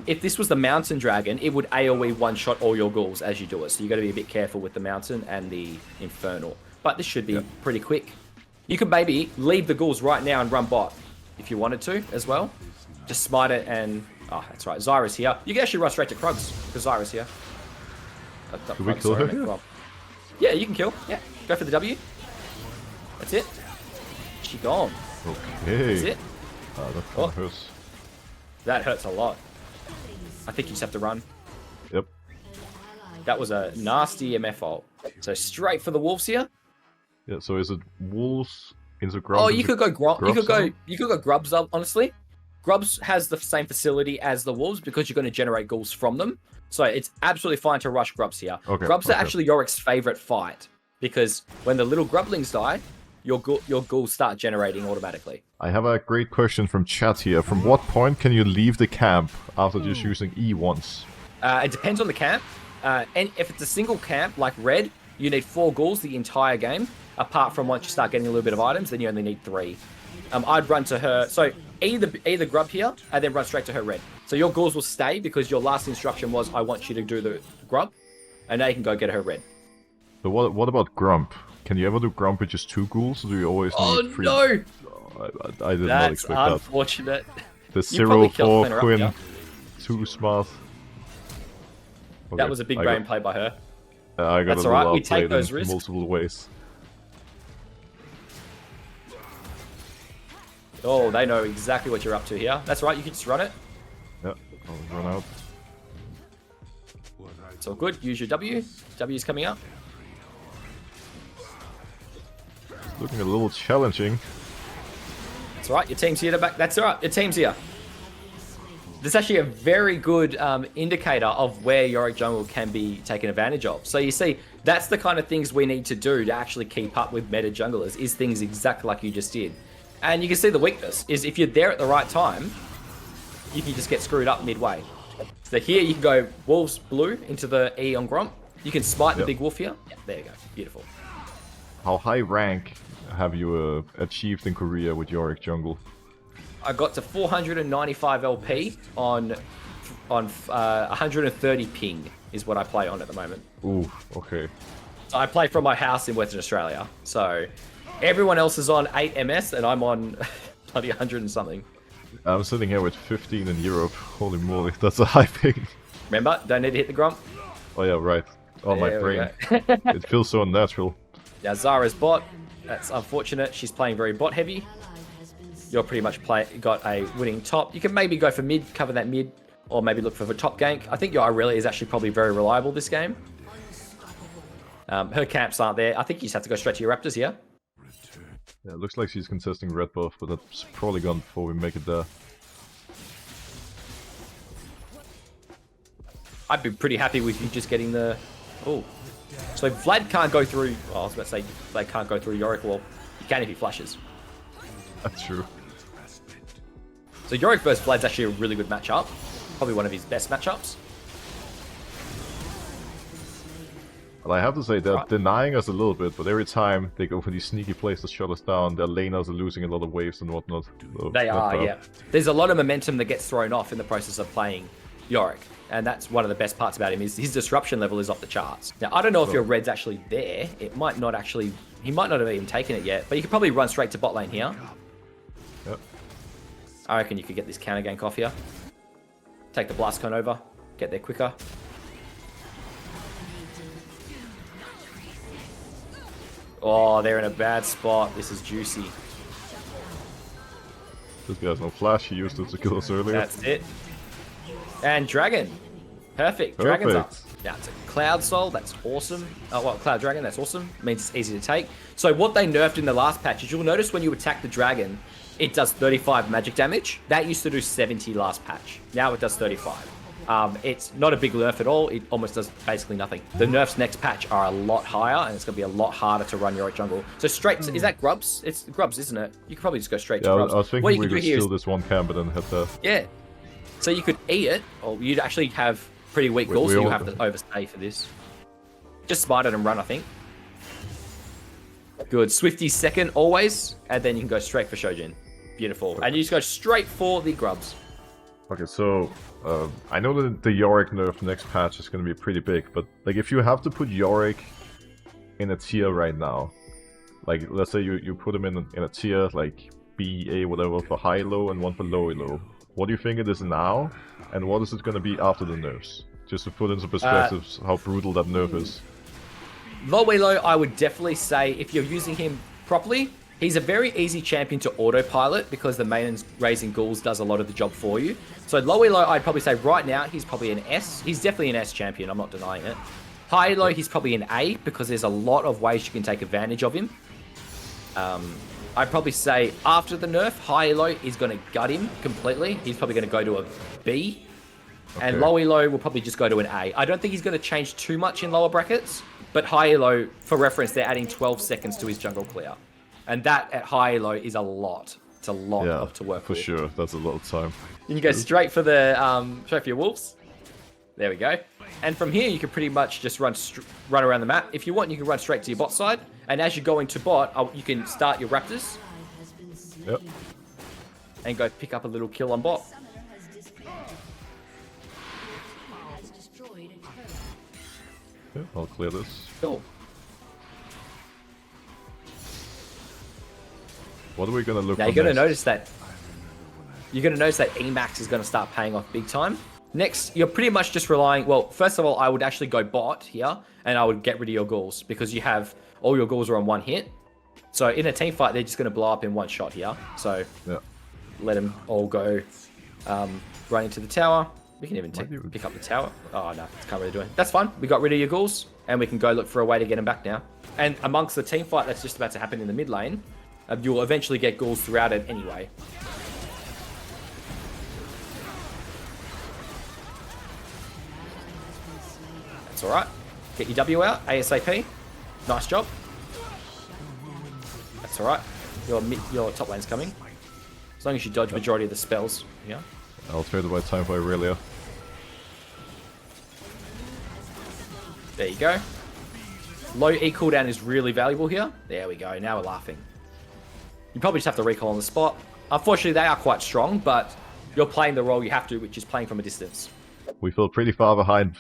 If this was the mountain dragon, it would AoE one-shot all your ghouls as you do it. So you got to be a bit careful with the mountain and the infernal. But this should be pretty quick. You could maybe leave the ghouls right now and run bot if you wanted to as well. Just smite it and... Oh, that's right. Zyra's here. You can actually run straight to Krugs because Zyra's here. Can we kill her? Yeah, you can kill. Yeah, go for the W. That's it. She gone. Okay. That's it. That hurts. That hurts a lot. I think you just have to run. Yep. That was a nasty MF ult. So straight for the wolves here. Yeah. So is it wolves into grubs? Oh, you could go grubs up. Honestly, grubs has the same facility as the wolves because you're going to generate ghouls from them. So it's absolutely fine to rush grubs here. Okay, grubs are actually Yorick's favorite fight because when the little grublings die, your ghouls start generating automatically. I have a great question from chat here. From what point can you leave the camp after just using E once? It depends on the camp. And if it's a single camp like red, you need 4 ghouls the entire game. Apart from once you start getting a little bit of items, then you only need 3. I'd run to her. So either grub here and then run straight to her red. So your ghouls will stay because your last instruction was I want you to do the grub, and now you can go get her red. So what about Grump? Can you ever do Grump with just 2 ghouls, or do you always need 3? Oh no! I did not expect that. That's unfortunate. The 0-4 Quinn, too smart. Okay, that was a big brain play by her. I got That's a alright. We outplayed take those in risks. multiple ways. Oh, they know exactly what you're up to here. That's right. You can just run it. Yep, I'll run out. It's all good. Use your W. W's coming up. It's looking a little challenging. That's all right. Your team's here to back. That's all right. Your team's here. This is actually a very good indicator of where Yorick jungle can be taken advantage of. So you see, that's the kind of things we need to do to actually keep up with meta junglers, is things exactly like you just did. And you can see the weakness is if you're there at the right time, you can just get screwed up midway. So here you can go wolves blue into the E on Gromp. You can smite the big wolf here. Yeah, there you go. Beautiful. How high rank have you achieved in Korea with Yorick jungle? I got to 495 LP on 130 ping is what I play on at the moment. Ooh, okay. So I play from my house in Western Australia. So everyone else is on 8 MS and I'm on bloody 100 and something. I'm sitting here with 15 in Europe. Holy moly, that's a high ping. Remember, don't need to hit the grump. Oh yeah, right. Oh, my brain. It feels so unnatural. Now Zara's bot. That's unfortunate. She's playing very bot heavy. You're pretty much got a winning top. You can maybe go for mid, cover that mid, or maybe look for the top gank. I think your Irelia is actually probably very reliable this game. Her camps aren't there. I think you just have to go straight to your Raptors here. Yeah, it looks like she's contesting red buff, but that's probably gone before we make it there. I'd be pretty happy with you just getting the... Oh. So Vlad can't go through... Oh, I was about to say Vlad can't go through Yorick. Well, he can if he flashes. That's true. So Yorick versus Vlad's actually a really good matchup. Probably one of his best matchups. Well, I have to say, they're denying us a little bit, but every time they go for these sneaky plays to shut us down, their laners are losing a lot of waves and whatnot. So they are, yeah. There's a lot of momentum that gets thrown off in the process of playing Yorick. And that's one of the best parts about him, is his disruption level is off the charts. Now, I don't know if your red's actually there. It might not actually... He might not have even taken it yet, but you could probably run straight to bot lane here. Yep. I reckon you could get this counter gank off here. Take the blast cone over. Get there quicker. Oh, they're in a bad spot. This is juicy. This guy has no flash. He used it to kill us earlier. That's it. And Dragon. Perfect. Dragon's up. Now it's a Cloud Soul. That's awesome. Oh, well, Cloud Dragon. That's awesome. Means it's easy to take. So what they nerfed in the last patch is you'll notice when you attack the Dragon, it does 35 magic damage. That used to do 70 last patch. Now it does 35. It's not a big nerf at all. It almost does basically nothing. The nerfs next patch are a lot higher, and it's going to be a lot harder to run Yorick jungle. So straight... Is that Grubs? It's Grubs, isn't it? You could probably just go straight to Grubs. I was thinking we could steal this one camp and then hit the... Yeah. So you could eat it, or you'd actually have pretty weak Ghouls, so you have to overstay for this. Just smite it and run, I think. Good. Swifty second, always, and then you can go straight for Shojin. Beautiful. And you just go straight for the Grubs. Okay, so I know that the Yorick nerf next patch is going to be pretty big, but like if you have to put Yorick in a tier right now, like let's say you put him in a tier like B, A, whatever for high low and one for low low. What do you think it is now, and what is it going to be after the nerfs? Just to put into perspective how brutal that nerf is. Low elo, I would definitely say if you're using him properly, he's a very easy champion to autopilot because the Maiden's raising Ghouls does a lot of the job for you. So low elo, I'd probably say right now he's probably an S. He's definitely an S champion, I'm not denying it. High elo, he's probably an A because there's a lot of ways you can take advantage of him. I'd probably say after the nerf, high elo is going to gut him completely. He's probably going to go to a B. Okay. And low elo will probably just go to an A. I don't think he's going to change too much in lower brackets, but high elo, for reference, they're adding 12 seconds to his jungle clear. And that at high elo is a lot. It's a lot to work for with. For sure, that's a lot of time. You can go straight for the straight for your wolves. There we go. And from here, you can pretty much just run around the map. If you want, you can run straight to your bot side. And as you're going to bot, you can start your Raptors. Yep. And go pick up a little kill on bot. Yeah, I'll clear this. Cool. What are we going to look for now you're going to notice that Emax is going to start paying off big time. Next, you're pretty much just relying... Well, first of all, I would actually go bot here, and I would get rid of your Ghouls, because you have... All your Ghouls are on one hit. So in a team fight, they're just going to blow up in one shot here. So let them all go run into the tower. We can even pick up the tower. Oh, no, can't really do it. That's fine. We got rid of your Ghouls, and we can go look for a way to get them back now. And amongst the team fight that's just about to happen in the mid lane, you'll eventually get Ghouls throughout it anyway. That's alright. Get your W out, ASAP. Nice job. That's alright. Your top lane's coming. As long as you dodge majority of the spells. Yeah. I'll trade the right time for Irelia. There you go. Low E cooldown is really valuable here. There we go. Now we're laughing. You probably just have to recall on the spot. Unfortunately, they are quite strong, but you're playing the role you have to, which is playing from a distance. We feel pretty far behind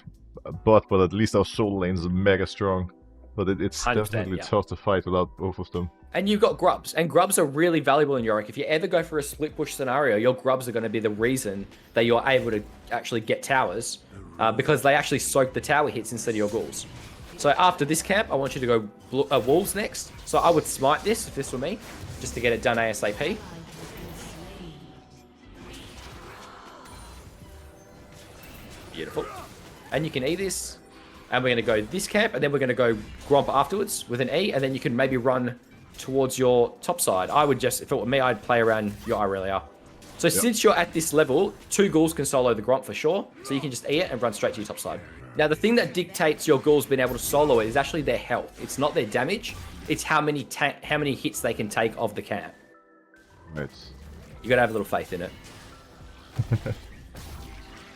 bot, but at least our soul lanes are mega strong. But it's 100%, definitely tough to fight without both of them. And you've got grubs, and grubs are really valuable in Yorick. If you ever go for a split push scenario, your grubs are going to be the reason that you're able to actually get towers, because they actually soak the tower hits instead of your ghouls. So after this camp, I want you to go wolves next. So I would smite this if this were me, just to get it done ASAP. Beautiful. And you can E this, and we're going to go this camp, and then we're going to go Gromp afterwards with an E, and then you can maybe run towards your top side. I would just, if it were me, I'd play around your Aurelia. So since you're at this level, 2 ghouls can solo the Gromp for sure, so you can just E it and run straight to your top side. Now, the thing that dictates your ghouls being able to solo it is actually their health. It's not their damage, it's how many hits they can take of the camp. Right. You got to have a little faith in it.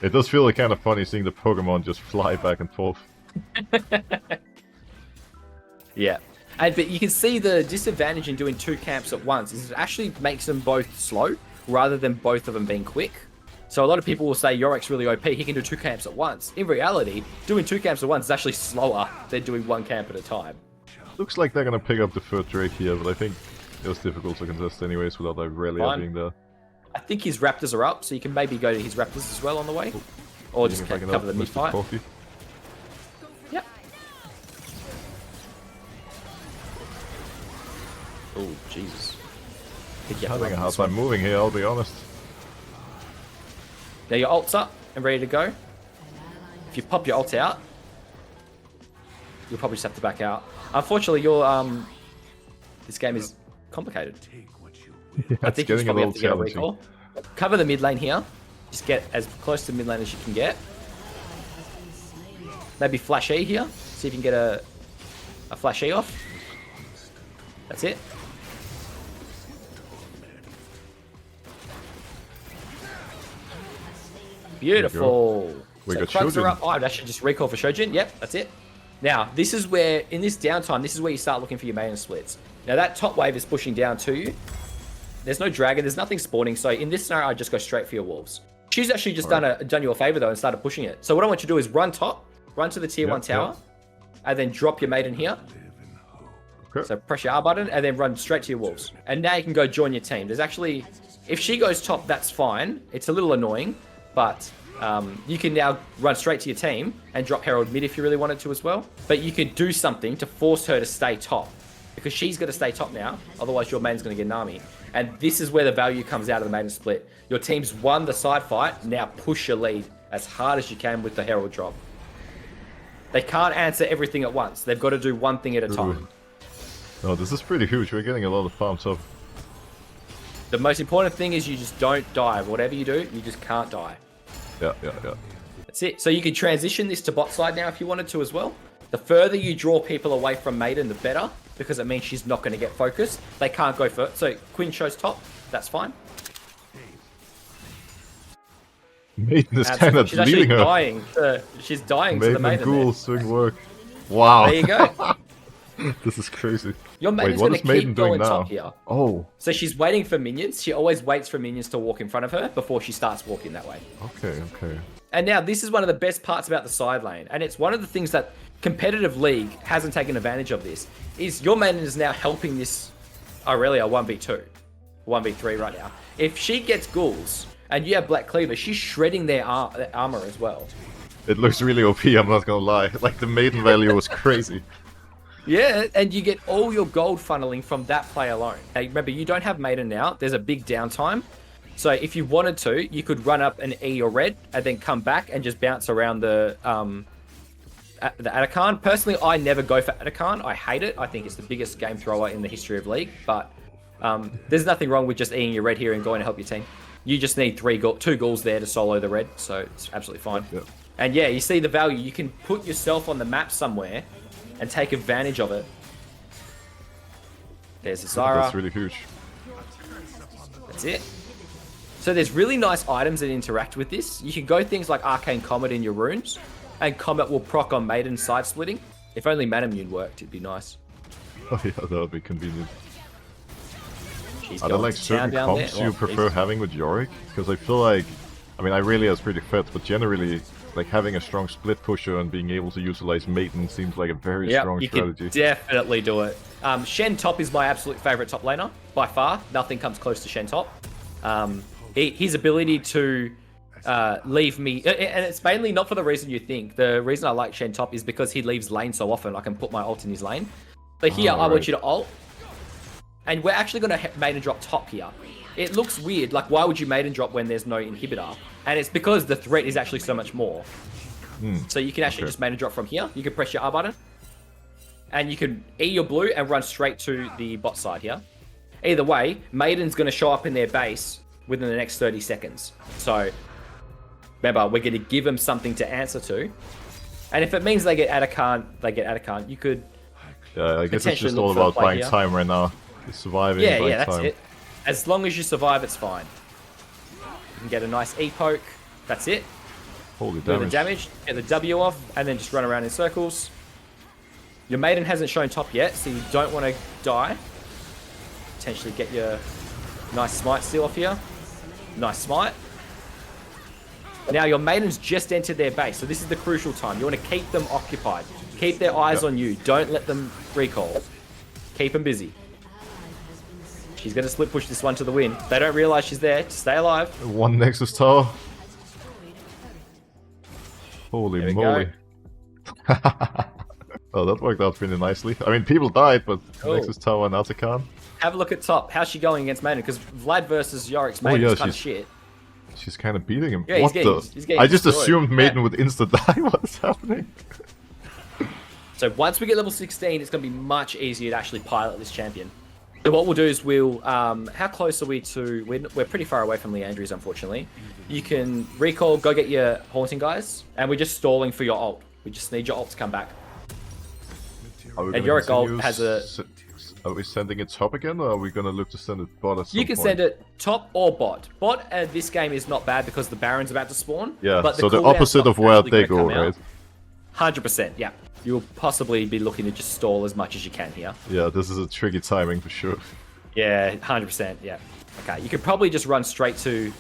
It does feel like kind of funny seeing the Pokemon just fly back and forth. Yeah. But you can see the disadvantage in doing 2 camps at once is it actually makes them both slow rather than both of them being quick. So a lot of people will say Yorick's really OP, he can do 2 camps at once. In reality, doing 2 camps at once is actually slower than doing 1 camp at a time. Looks like they're gonna pick up the 3rd Drake here, but I think it was difficult to contest anyways without Aurelia being there. I think his Raptors are up, so you can maybe go to his Raptors as well on the way. Or just cover the mid-fight. Yep. Oh, Jesus. I'm having a hard time moving here, I'll be honest. Now your ult's up and ready to go. If you pop your ult out, you'll probably just have to back out. Unfortunately, this game is complicated. Yeah, I think you probably have to get a recall. Cover the mid lane here. Just get as close to mid lane as you can get. Maybe flash E here. See if you can get a flash E off. That's it. Beautiful. We got Krugs are Shojin. up. Oh, I'd actually just recall for Shojin. Yep, that's it. Now, this is where, in this downtime, this is where you start looking for your Maiden splits. Now, that top wave is pushing down to you. There's no dragon, there's nothing spawning, so in this scenario, I just go straight for your wolves. She's actually just done you a favor, though, and started pushing it. So what I want you to do is run top, run to the tier 1 tower, and then drop your Maiden here. Okay. So press your R button, and then run straight to your wolves. And now you can go join your team. There's actually, if she goes top, that's fine. It's a little annoying, but you can now run straight to your team and drop Herald mid if you really wanted to as well. But you could do something to force her to stay top, because she's going to stay top now. Otherwise, your Maiden's going to get an army. And this is where the value comes out of the Maiden split. Your team's won the side fight. Now push your lead as hard as you can with the Herald drop. They can't answer everything at once. They've got to do one thing at a time. Oh, this is pretty huge. We're getting a lot of farms up. The most important thing is you just don't die. Whatever you do, you just can't die. Yeah. That's it. So you can transition this to bot side now if you wanted to as well. The further you draw people away from Maiden, the better, because it means she's not going to get focused. They can't go first. So Quinn shows top. That's fine. Maiden is kind of leaving her. Dying. She's dying to the Maiden. Ghouls doing work. Wow. There you go. This is crazy. Your Maiden's going to keep going top here. Oh. So she's waiting for minions. She always waits for minions to walk in front of her before she starts walking that way. Okay. And now this is one of the best parts about the side lane. And it's one of the things that competitive league hasn't taken advantage of this. Is your Maiden is now helping this Aurelia 1v2. 1v3 right now. If she gets ghouls and you have Black Cleaver, she's shredding their armor as well. It looks really OP, I'm not gonna lie. Like, the Maiden value was crazy. Yeah, and you get all your gold funneling from that play alone. Hey, remember, you don't have Maiden now. There's a big downtime. So if you wanted to, you could run up an E or red and then come back and just bounce around the Atachan. Personally, I never go for Atachan. I hate it. I think it's the biggest game thrower in the history of League. But there's nothing wrong with just eating your red here and going to help your team. You just need two ghouls there to solo the red, so it's absolutely fine. Yep. And yeah, you see the value. You can put yourself on the map somewhere and take advantage of it. There's the Zara. That's really huge. That's it. So there's really nice items that interact with this. You can go things like Arcane Comet in your runes, and Comet will proc on Maiden side splitting. If only Manamune worked, it'd be nice. Oh yeah, that would be convenient. She's Are there like certain comps you prefer having with Yorick? Because I feel like I mean, Irelia's pretty fed, but generally, like having a strong split pusher and being able to utilize Maiden seems like a very strong strategy. You can definitely do it. Shen top is my absolute favorite top laner, by far. Nothing comes close to Shen top. His ability to leave me, and it's mainly not for the reason you think. The reason I like Shen top is because he leaves lane so often. I can put my ult in his lane. But here, I want you to ult, and we're actually going to Maiden drop top here. It looks weird, like why would you Maiden drop when there's no inhibitor? And it's because the threat is actually so much more. So you can actually just Maiden drop from here. You can press your R button, and you can E your blue and run straight to the bot side here. Either way, Maiden's going to show up in their base within the next 30 seconds. So remember, we're going to give them something to answer to. And if it means they get Atacant, they get Atacant. You could I guess it's just all about buying time right now. Surviving, that's time. It. As long as you survive, it's fine. You can get a nice E-poke. That's it. Holy damage. Do the damage, get the W off, and then just run around in circles. Your Maiden hasn't shown top yet, so you don't want to die. Potentially get your nice smite steal off here. Nice smite. Now your Maiden's just entered their base, so this is the crucial time. You want to keep them occupied. Keep their eyes on you. Don't let them recall. Keep them busy. She's going to split push this one to the win. They don't realize she's there. Stay alive. One Nexus tower. Holy moly. Oh, that worked out pretty nicely. I mean, people died, but Nexus tower and Atacant. Have a look at top. How's she going against Maiden? Because Vlad versus Yorick's Maiden is kind of shit. She's kind of beating him. Yeah, what he's getting I just destroyed. assumed Maiden would insta-die. What is happening? So once we get level 16, it's going to be much easier to actually pilot this champion. So what we'll do is we'll... how close are we to... We're pretty far away from Leandri's, unfortunately. You can recall, go get your Haunting guys, and we're just stalling for your ult. We just need your ult to come back. And Yorick ult has a... Are we sending it top again, or are we going to look to send it bot at some You can point? send it top or bot. Bot this game is not bad because the Baron's about to spawn. Yeah, but so the opposite of where they go, right? 100%, yeah. You'll possibly be looking to just stall as much as you can here. Yeah, this is a tricky timing for sure. Yeah, 100%, yeah. Okay, you could probably just run straight to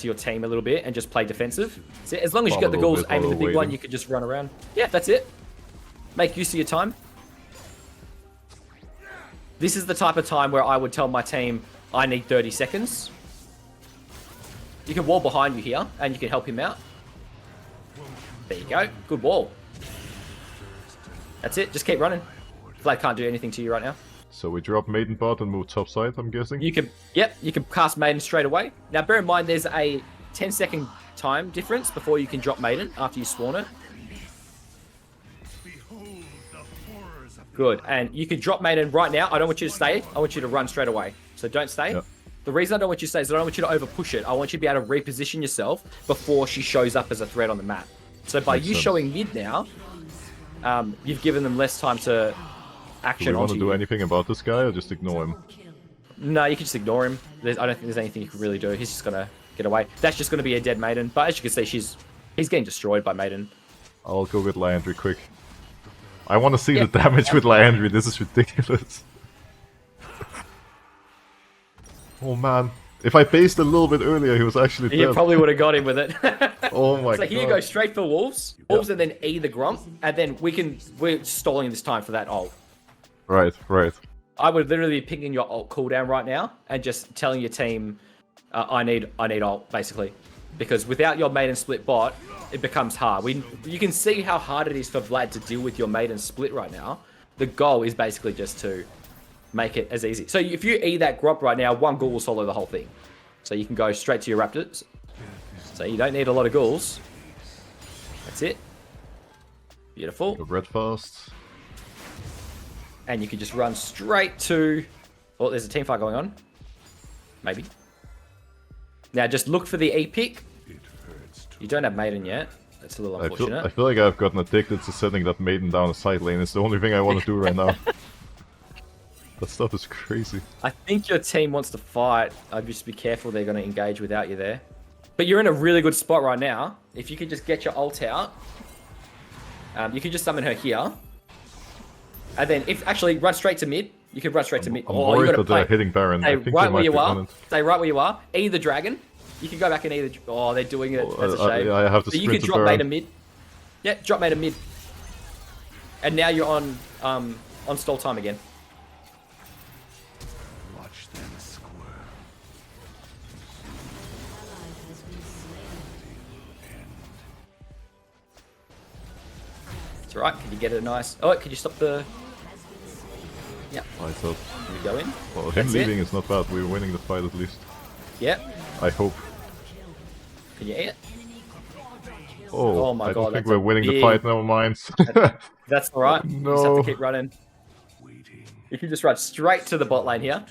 your team a little bit and just play defensive. So as long as you got the Ghouls aiming the big one, you could just run around. Yeah, that's it. Make use of your time. This is the type of time where I would tell my team, I need 30 seconds. You can wall behind you here, and you can help him out. There you go. Good wall. That's it. Just keep running. Vlad can't do anything to you right now. So we drop Maiden bot and move top side, I'm guessing? You can, yep, you can cast Maiden straight away. Now, bear in mind, there's a 10-second time difference before you can drop Maiden after you spawn it. Good, and you can drop Maiden right now. I don't want you to stay. I want you to run straight away. So don't stay. Yep. The reason I don't want you to stay is I don't want you to over-push it. I want you to be able to reposition yourself before she shows up as a threat on the map. So by you showing mid now, you've given them less time to action onto you. Do we want to do anything about this guy or just ignore him? No, you can just ignore him. I don't think there's anything you can really do. He's just going to get away. That's just going to be a dead Maiden. But as you can see, he's getting destroyed by Maiden. I'll go with Leandri quick. I want to see the damage with Leandri. This is ridiculous. Oh man. If I based a little bit earlier, he was actually dead. You probably would have got him with it. Oh my god. So here you go straight for Wolves. Wolves and then E the Grump. And then we're stalling this time for that ult. Right, right. I would literally be pinging your ult cooldown right now and just telling your team, I need ult, basically. Because without your Maiden split bot, it becomes hard. You can see how hard it is for Vlad to deal with your Maiden split right now. The goal is basically just to make it as easy. So if you E that Grump right now, one Ghoul will solo the whole thing. So you can go straight to your Raptors. So you don't need a lot of Ghouls. That's it. Beautiful. Go red fast. And you can just run straight to... Oh, there's a team fight going on. Maybe. Now just look for the E pick. You don't have Maiden yet. That's a little unfortunate. I feel like I've gotten addicted to sending that Maiden down a side lane. It's the only thing I want to do right now. That stuff is crazy. I think your team wants to fight. I'd just be careful they're going to engage without you there. But you're in a really good spot right now. If you could just get your ult out, you could just summon her here. And then if actually run straight to mid. You can run straight to mid. I'm worried that they're hitting Baron. Stay right where you are. Stay right where you are. E the dragon. You can go back and either... Oh, they're doing it. That's a shame. I have to but sprint you can to drop burn. Maiden mid. Yeah, drop Maiden mid. And now you're on stall time again. Watch them squirm. It's alright. Can you get a nice... Oh, can you stop the... Yeah. I thought... Can we go in? Well, him That's leaving it. is not bad. We're winning the fight at least. Yep. I hope. Can you eat it? Oh, my I God, don't think that's we're a winning the big- fight, never mind. That's alright. You just have No. to keep running. You can just run straight to the bot lane here.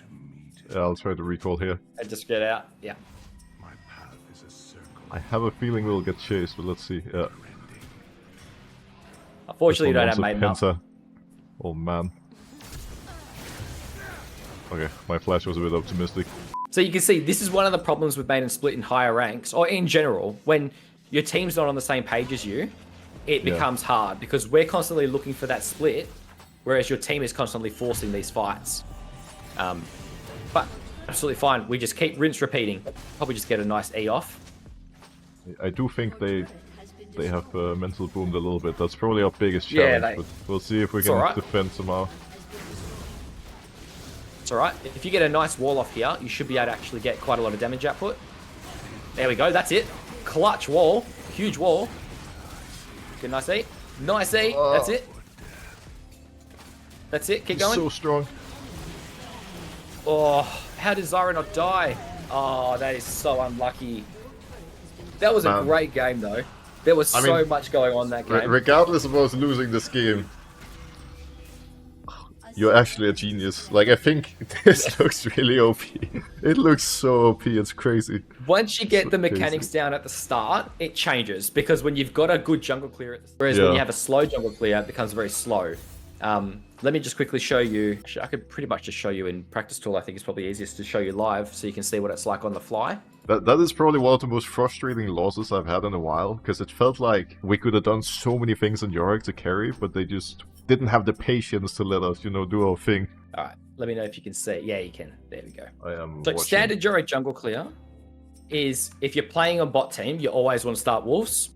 Yeah, I'll try to recall here. And just get out. Yeah. My path is a circle. I have a feeling we'll get chased, but let's see. Yeah. Unfortunately, you This don't one have Maiden wants a up. penta. Oh man. Okay, my flash was a bit optimistic. So you can see, this is one of the problems with Maiden split in higher ranks, or in general, when your team's not on the same page as you, it becomes hard, because we're constantly looking for that split, whereas your team is constantly forcing these fights. But absolutely fine, we just keep rinse repeating. Probably just get a nice E off. I do think they have mental boomed a little bit. That's probably our biggest Yeah, challenge, but we'll see if we can alright. defend somehow. It's alright. If you get a nice wall off here, you should be able to actually get quite a lot of damage output. There we go, that's it. Clutch wall. Huge wall. Good, nice E. Nice E. That's it. That's it. Keep He's going. so strong. Oh, how did Zyra not die? Oh, that is so unlucky. That was a great game, though. There was so much going on that game. Regardless of us losing this game, you're actually a genius. Like, I think this looks really OP. It looks so OP, it's crazy. Once you get the mechanics down at the start, it changes. Because when you've got a good jungle clear, whereas when you have a slow jungle clear, it becomes very slow. Let me just quickly show you. Actually, I could pretty much just show you in practice tool. I think it's probably easiest to show you live so you can see what it's like on the fly. That is probably one of the most frustrating losses I've had in a while, because it felt like we could have done so many things in Yorick to carry, but they just didn't have the patience to let us, you know, do our thing. Alright, let me know if you can see. Yeah, you can. There we go. I am So watching. standard Yorick jungle clear is, if you're playing on bot team, you always want to start wolves.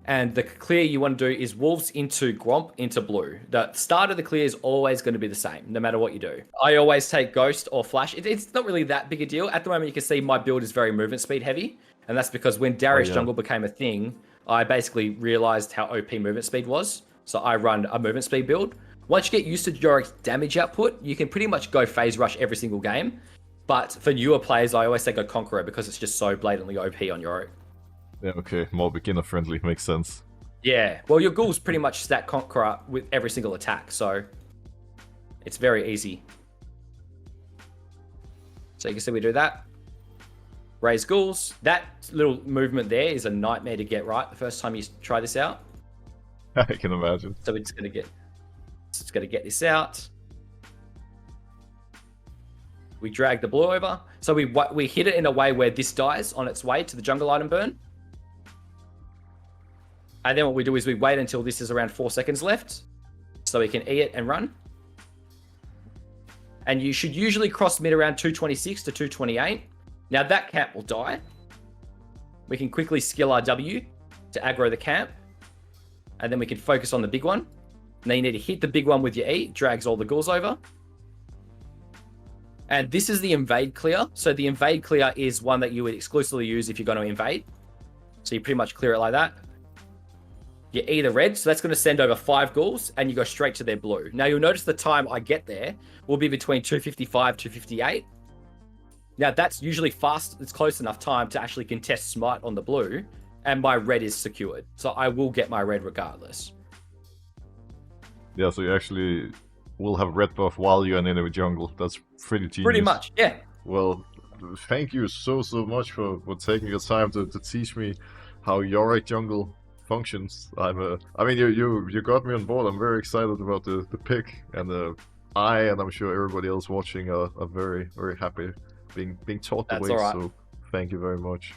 And the clear you want to do is wolves into Gromp into blue. The start of the clear is always going to be the same, no matter what you do. I always take Ghost or Flash. It's not really that big a deal. At the moment, you can see my build is very movement speed heavy. And that's because when Darius jungle became a thing, I basically realized how OP movement speed was. So I run a movement speed build. Once you get used to Yorick's damage output, you can pretty much go phase rush every single game. But for newer players, I always say go Conqueror because it's just so blatantly OP on Yorick. Yeah, okay, more beginner friendly, makes sense. Yeah, well, your Ghouls pretty much stat Conqueror with every single attack, so it's very easy. So you can see we do that. Raise Ghouls. That little movement there is a nightmare to get right the first time you try this out. I can imagine. So we're just gonna get this out. We drag the blue over. So we hit it in a way where this dies on its way to the jungle item burn. And then what we do is we wait until this is around 4 seconds left, so we can E it and run. And you should usually cross mid around 226 to 228. Now that camp will die. We can quickly skill our W to aggro the camp. And then we can focus on the big one. Now you need to hit the big one with your E, drags all the Ghouls over. And this is the invade clear. So the invade clear is one that you would exclusively use if you're going to invade. So you pretty much clear it like that. You E the red, so that's going to send over 5 Ghouls, and you go straight to their blue. Now you'll notice the time I get there will be between 255 to 258. Now that's usually fast, it's close enough time to actually contest smite on the blue, and my red is secured. So I will get my red regardless. Yeah, so you actually will have red buff while you're in enemy jungle. That's pretty genius. Pretty much, yeah. Well, thank you so much for taking your time to teach me how Yorick jungle functions. I mean, you got me on board. I'm very excited about the pick, and and I'm sure everybody else watching are very happy being taught the way. So thank you very much.